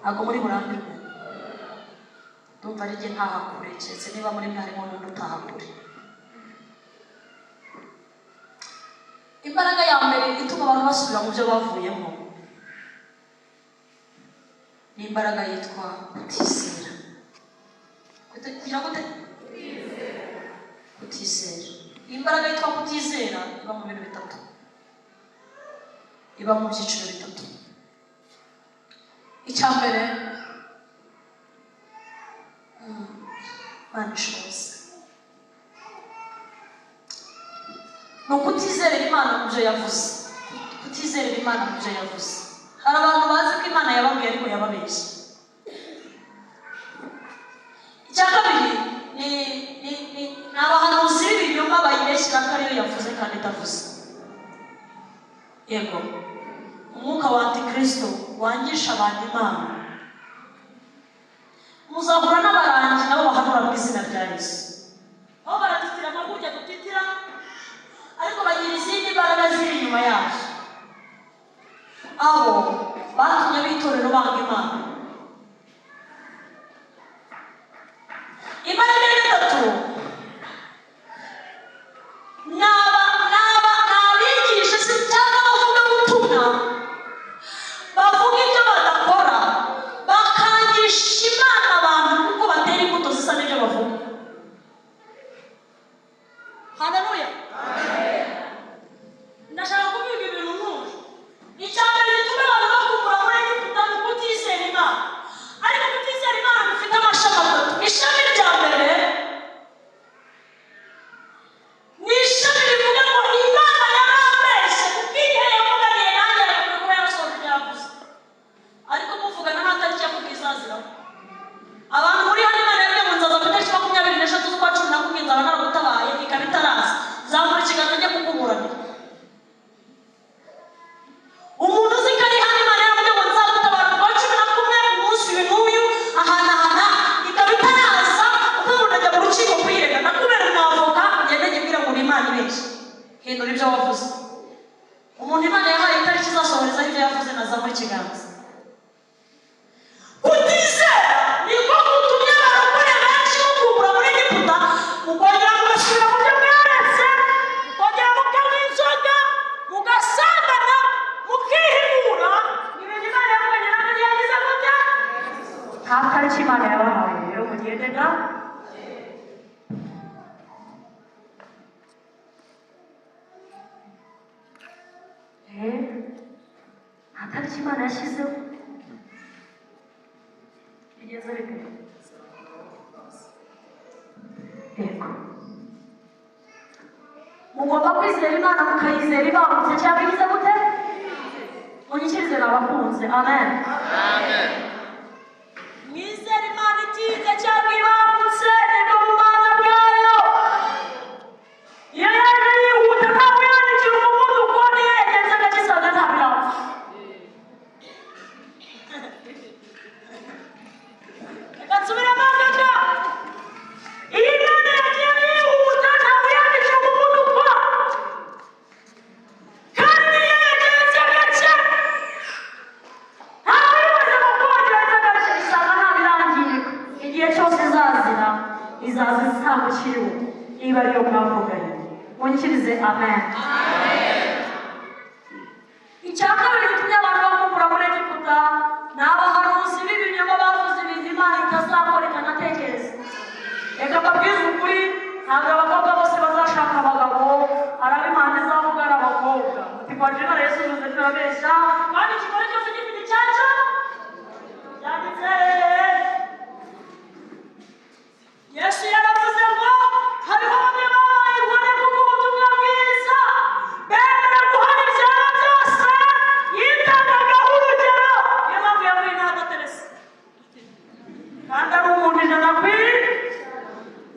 S1: ntabwo muri burambirwe. Ndumva ari jye ntahakure keretse niba muri mwe harimo n'undi utahakure. Imbaraga ya mbere ituma abantu basubira mu byo bavuyemo ni imbaraga yitwa kutizera. Kugira gute? Kutizera. Imbaraga yitwa kutizera iba mu bintu bitatu, iba mu byiciro bitatu. Icya mbere manishozi ni ukutizerera Imana mu byo yavuze. Kutizerera Imana mu byo yavuze. Hari abantu bazi ko Imana yababwiye ariko yababeshye. Icya kabiri ni abahanuzi b'ibinyoma bayibeshyira ko ariyo yavuze kandi itavuze. Yego, umwuka wa antikristo wangisha abantu Imana. Muzahura n'abarangi nabo bahanura mu izina rya Yesu. Aho baratitira nko kujya gutitira, ariko bagira izindi mbaraga ziri inyuma yacu. Abo batumye b'itorero banga Imana. Imbaraga ya gatatu n'abigisha se cyangwa abavugabutumwa bavuga ibyo badakora, bakangisha Imana abantu kuko batera imbuto zisa n'ibyo bavuga. Haleluya. Ndashaka kuvuga ibintu nk'ubu. Icya mbere gituma abantu bakumbura muri Egiputa ni ukutizera Imana. Ariko kutizera Imana bifite amashami atatu. Ishami rya mbere ni ishami rivuga ngo Imana yarambeshye kuko igihe yavuganiye nanjye yavuga ko yarasohoje ibyo yavuze. Ariko muvugana nta tariki yavuga izaziraho. Abantu muri hano Imana yabwiye ngo nzaza ku itariki 23 z'ukwa 10 nzaba naragutabaye ikaba itaraza. Zamura ikiganza njye kukuburanira. Umuntu uzi ko ari hano Imana yabwiye ngo nzagutabara ku wa 11 umunsi uyu n'uyu ahanahana ikaba itaraza, umuntu ajya mu rukiko kwirega nakubera umwavoka ugende nyibwira ngo ni Imana ibeshye. Hindura ibyo wavuze. Umuntu Imana yahaye itariki izasohorezaho ibyo yavuze nazamura ikiganza. Kutizera niko gutumye abarokore benshi bakubura muri Egiputa, mukongera mugasubira mu byo mweretse, mukongera mukanywa inzoga, mugasambana, mukihimura. Ibintu Imana yavuganye namwe ntiyagize gute? Nta tariki Imana yabahaye. Rero mugendega nta tariki Imana yashyizeho. Igeze bite? Yego, mugomba kwizera Imana mukayizera ibangutse cyangwa igize gute? Munyikirize n'abakunze. Amen.
S2: Amen.
S1: Mwizera Imana itinze cyangwa ibangutse nibwo bumana bwayo. Iyo yaje yihuta ntabwo yandikira umuvuduko niyegeze agakisaga ntabirapfa. Reka nsubiremo gaga. Iyo Imana yagiye yihuta ntabwo yandikira umuvuduko. Kandi yegeze gake. Ntabwo imaze gukongeza gake isanga ntabirangirika. Igihe cyose izazira izaza isangukiriwe niba ariyo mwavuganye. Munyikirize amen. Icya kabiri gitumye abantu bakumbura muri Egiputa ni abahanuzi b'ibinyoma bavuze ibintu Imana itazakora ikanatekereza. Reka mbabwize ukuri, ntabwo abakobwa bose bazashaka abagabo, hari abo Imana izavuga ari abakobwa. Muti kwa Jina Yesu uzuze turabeshya, kandi ikigore cyose gifite icyacyo byanditse. Yesu yaravuze ngo hariho bamwe babaye inkone kubw'ubutumwa bwiza, bemera guhana ibyaha byose, yitangagaho urugero. Niyo mpamvu yavuye n'ahadaterese. Kandi ari umuntu ijana ku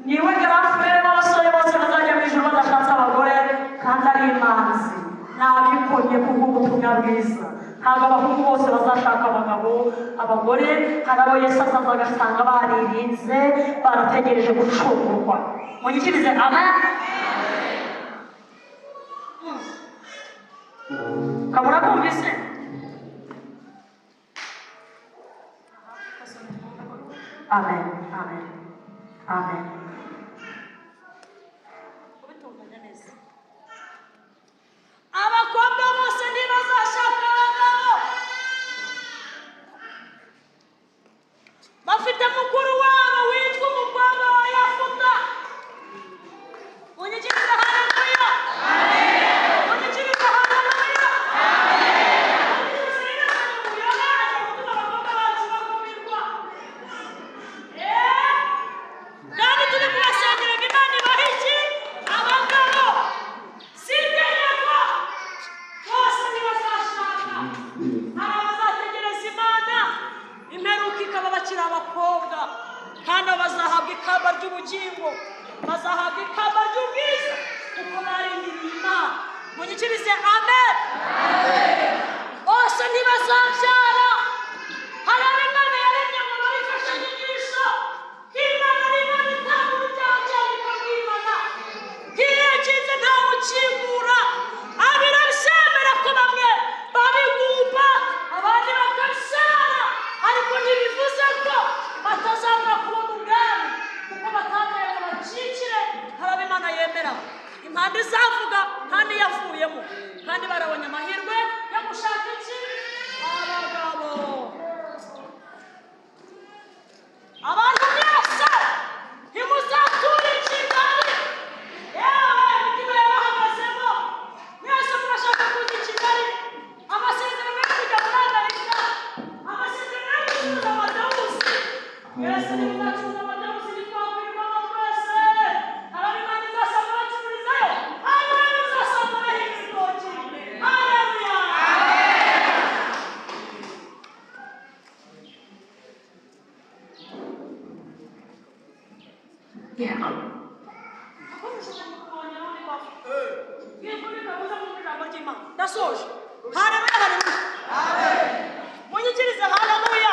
S1: niwe garafurere b'abasore bose bazajya mu ijuru badashatse abagore, kandi ari imanzi n'abikonye kubw'ubutumwa bwiza. Ntabwo abahungu bose bazashaka abagore, hari abo Yesu azaza agasanga baririnze barategereje gucungurwa. Munyikirize amen. Kabura kumvise Amen. Amen. Amen. Abakobwa bose ntibazashaka abagabo bafite mukuru wabo witwa umukobwa wa Yafuta. Munyikiriza haleluya. Amen. Munyikiriza haleluya. Kandi turi kubasengera ngo Imana ibahe iki? Abagabo. Si itegeko. Bose ntibazashaka. Hari abazategereza Imana imperuka ikaba bakiri abakobwa, kandi bazahabwa ikamba ry'ubugingo, bazahabwa ikamba ry'ubwiza kuko barindiriye Imana. Munyikirize amen. Bose ntibazabyara. Hari Imana yaremye ngo babifashe inyigisho. Imana ari Imana itanga urubyaro cyangwa ikamwimana. Iyo yakinze ntawe ukingura. Birabyemera ko bamwe babigumba abandi bakabyara, ariko ntibivuze ko batazabura kubona ubwami kuko batambaye ngo bacikire. Hari Imana yemera impande izavuga nta n'iyavuyemo, kandi barabonye amahirwe yo gushaka iki? Abagabo. Abantu mwese ntimuzature i Kigali. Yewe imitima yabahagazemo mwese murashaka kuza i Kigali. Amasezerano yo kujya muri Amerika, amasezerano yo gucuruza amadawuzi. Mwese ntimuzacuruza amadawuzi ntitwakwirwamo twese. Hari Imana izasanga bacururizayo, hari Imana izasanga bahinga ibitoki. Haleluya. Ndasoje. Haleluya, haleluya. Munyikirize haleluya.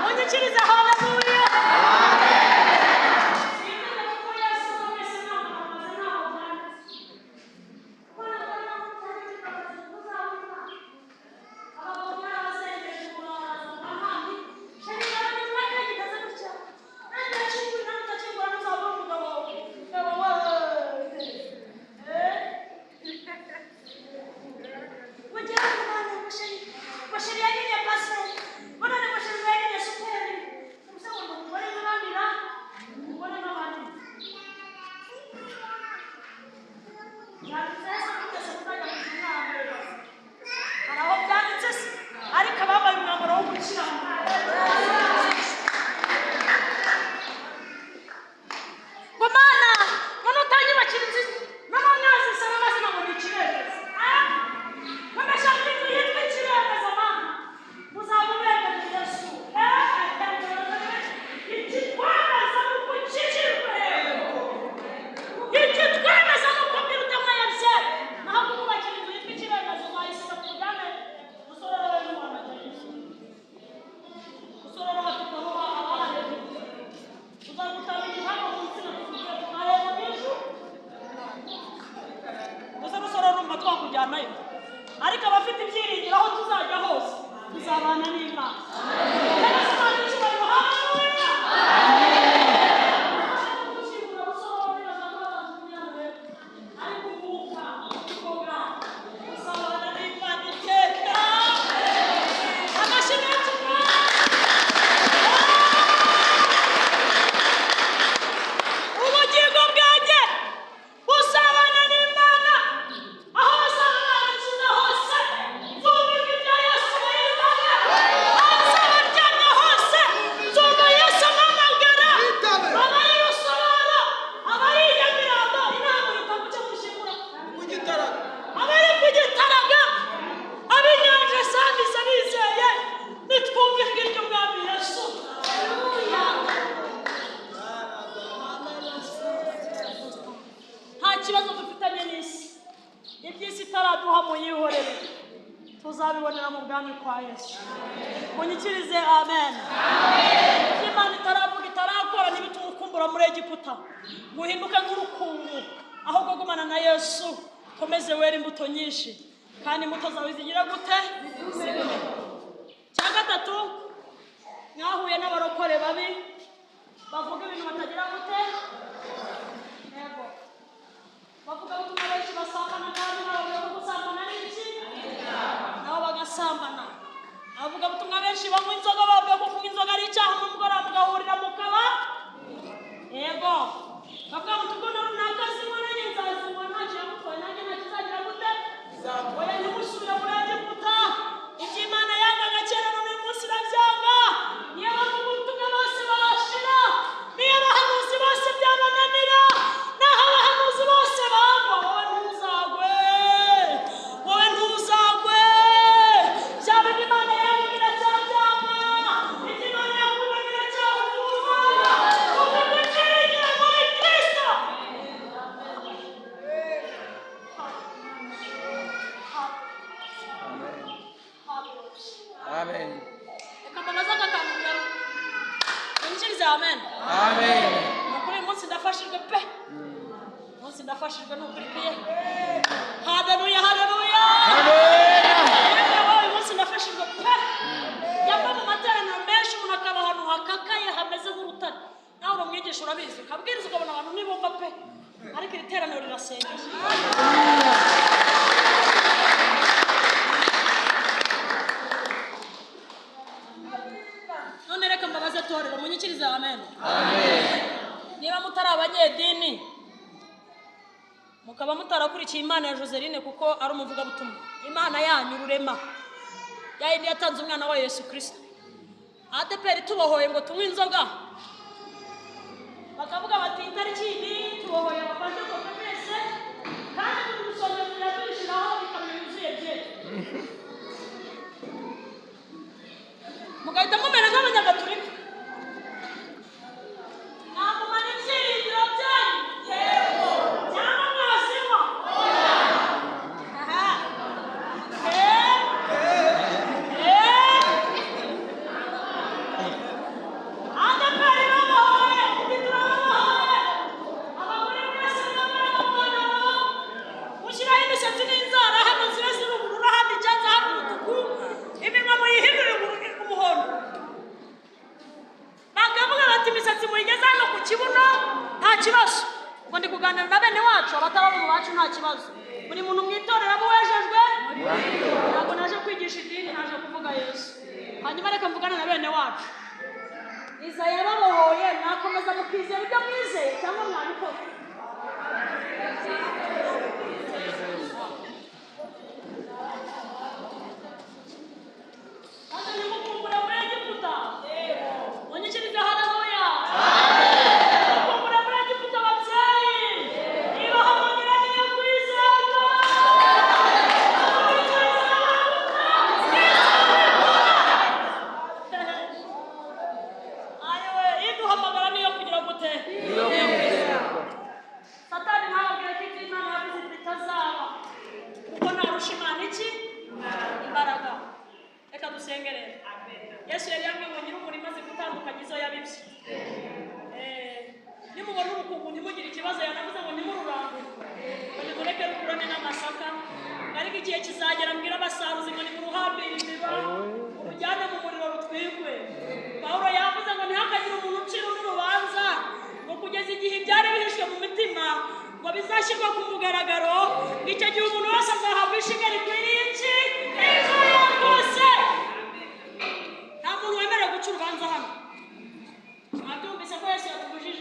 S1: Munyikirize haleluya. ariko abafite ibyiringiro aho tuzajya hose tuzabana n'Imana. Tuzabibonera mu bwami kwa Yesu. Munyikirize amen. Imana itaravuga itarakora n'ibitukumbura muri Egiputa muhinduke nk'urukungu, ahubwo gumana na Yesu komeze wera imbuto nyinshi kandi imbuto zawe zigira gute? Cya gatatu benshi banywa inzoga bavuga ko kunywa inzoga ari icyaha n'umugoroba mugahurira mu kaba yego bavuga ngo tugona runaka zinywa nanjye nzazinywa ntacyo yamutwaye nanjye ntakizagira gute oya ntimusubire muri Egiputa ibyo Imana yangaga kera none uyu munsi irabyanga niyo bavuga ubutumwa bose bashira niyo abahanuzi bose byabananira naho abahanuzi bose bagwa wowe ntuzagwe byaba Imana yangira cyabyanga ibyo Imana yakubagira cyabutuza ukagukiriye muri Kristo.
S2: Amen.
S1: Reka mbabaze aka kantu ngaruka winjirize amen.
S2: Amen.
S1: Ukuri uyu munsi ndafashijwe pe umunsi ndafashijwe n'ukuri pe haleluya haleluya uyu munsi ndafashijwe pe yava mu materaniro menshi umuntu akaba ahantu hakakaye hameze nk'urutare nawe uramwigisha urabizi ukabwiriza ukabona abantu nibumva pe ariko iri teraniro rirasengeye. None reka mbabaze torero munyikirize amen. Niba mutari abanyedini mukaba mutarakurikiye Imana ya Joseline kuko ari umuvugabutumwa Imana yanyu rurema yayindi yatanze umwana wa Yesu Kristo ADPR tubohoye ngo tunywe inzoga bakavuga bati itariki iyi tubohoye abafashe ko twese kandi tugusomye turabishiraho bikamyo yuzuye byete mugahita mumera nk'abanyagatulika ntabwo mani ibyiringiro byanyu yego cyangwa mwazima ADPR babahoye igituro babahoye abagore mwese n'abana mushyiraho imisatsi n'inzara hano ziba ziri ubururu ahandi icyatsi ahandi umutuku iminwa muyihindure umuhondo bakavuga bati imisatsi muyigeze hano ku kibuno nta kibazo ngo ndi kuganira na bene wacu abataba mu bacu nta kibazo buri muntu mwitorera abo wejejwe ntabwo naje kwigisha idini naje kuvuga Yesu hanyuma reka mvugane na bene wacu Izaya babohoye nakomeza mukizera ibyo mwizeye cyangwa mwabikora Hata nimukumbura muri Egiputa munyikirize haleluya mukumbura muri Egiputa babyeyi niba hamanyira niyo kwizerwa ayowe iduhamagara niyo kugira gute Satani ntababwira ko ibyo Imana yavuze bitazaba kuko ntarusha Imana iki imbaraga. Reka dusengere Yesu yari yambwiye ngo nyir'umurima azi gutandukanya izo yabibye nimubona urukungu ntimugire ikibazo yanavuze ngo nimururangure ngo nimureke rukurane n'amasaka ariko igihe kizagera mbwira abasaruzi ngo nimuruhambire imiba urujyane mu muriro rutwikwe. Pawulo yavuze ngo ntihakagire umuntu ucira n'urubanza ngo kugeza igihe ibyari bihishwe mu mitima ngo bizashyirwa ku mugaragaro ngo icyo gihe umuntu wese azahabwa ishimwe rikwiriye iki ejo yakoze. Nta muntu wemerewe guca urubanza hano mwabyumvise ko Yesu yatubujije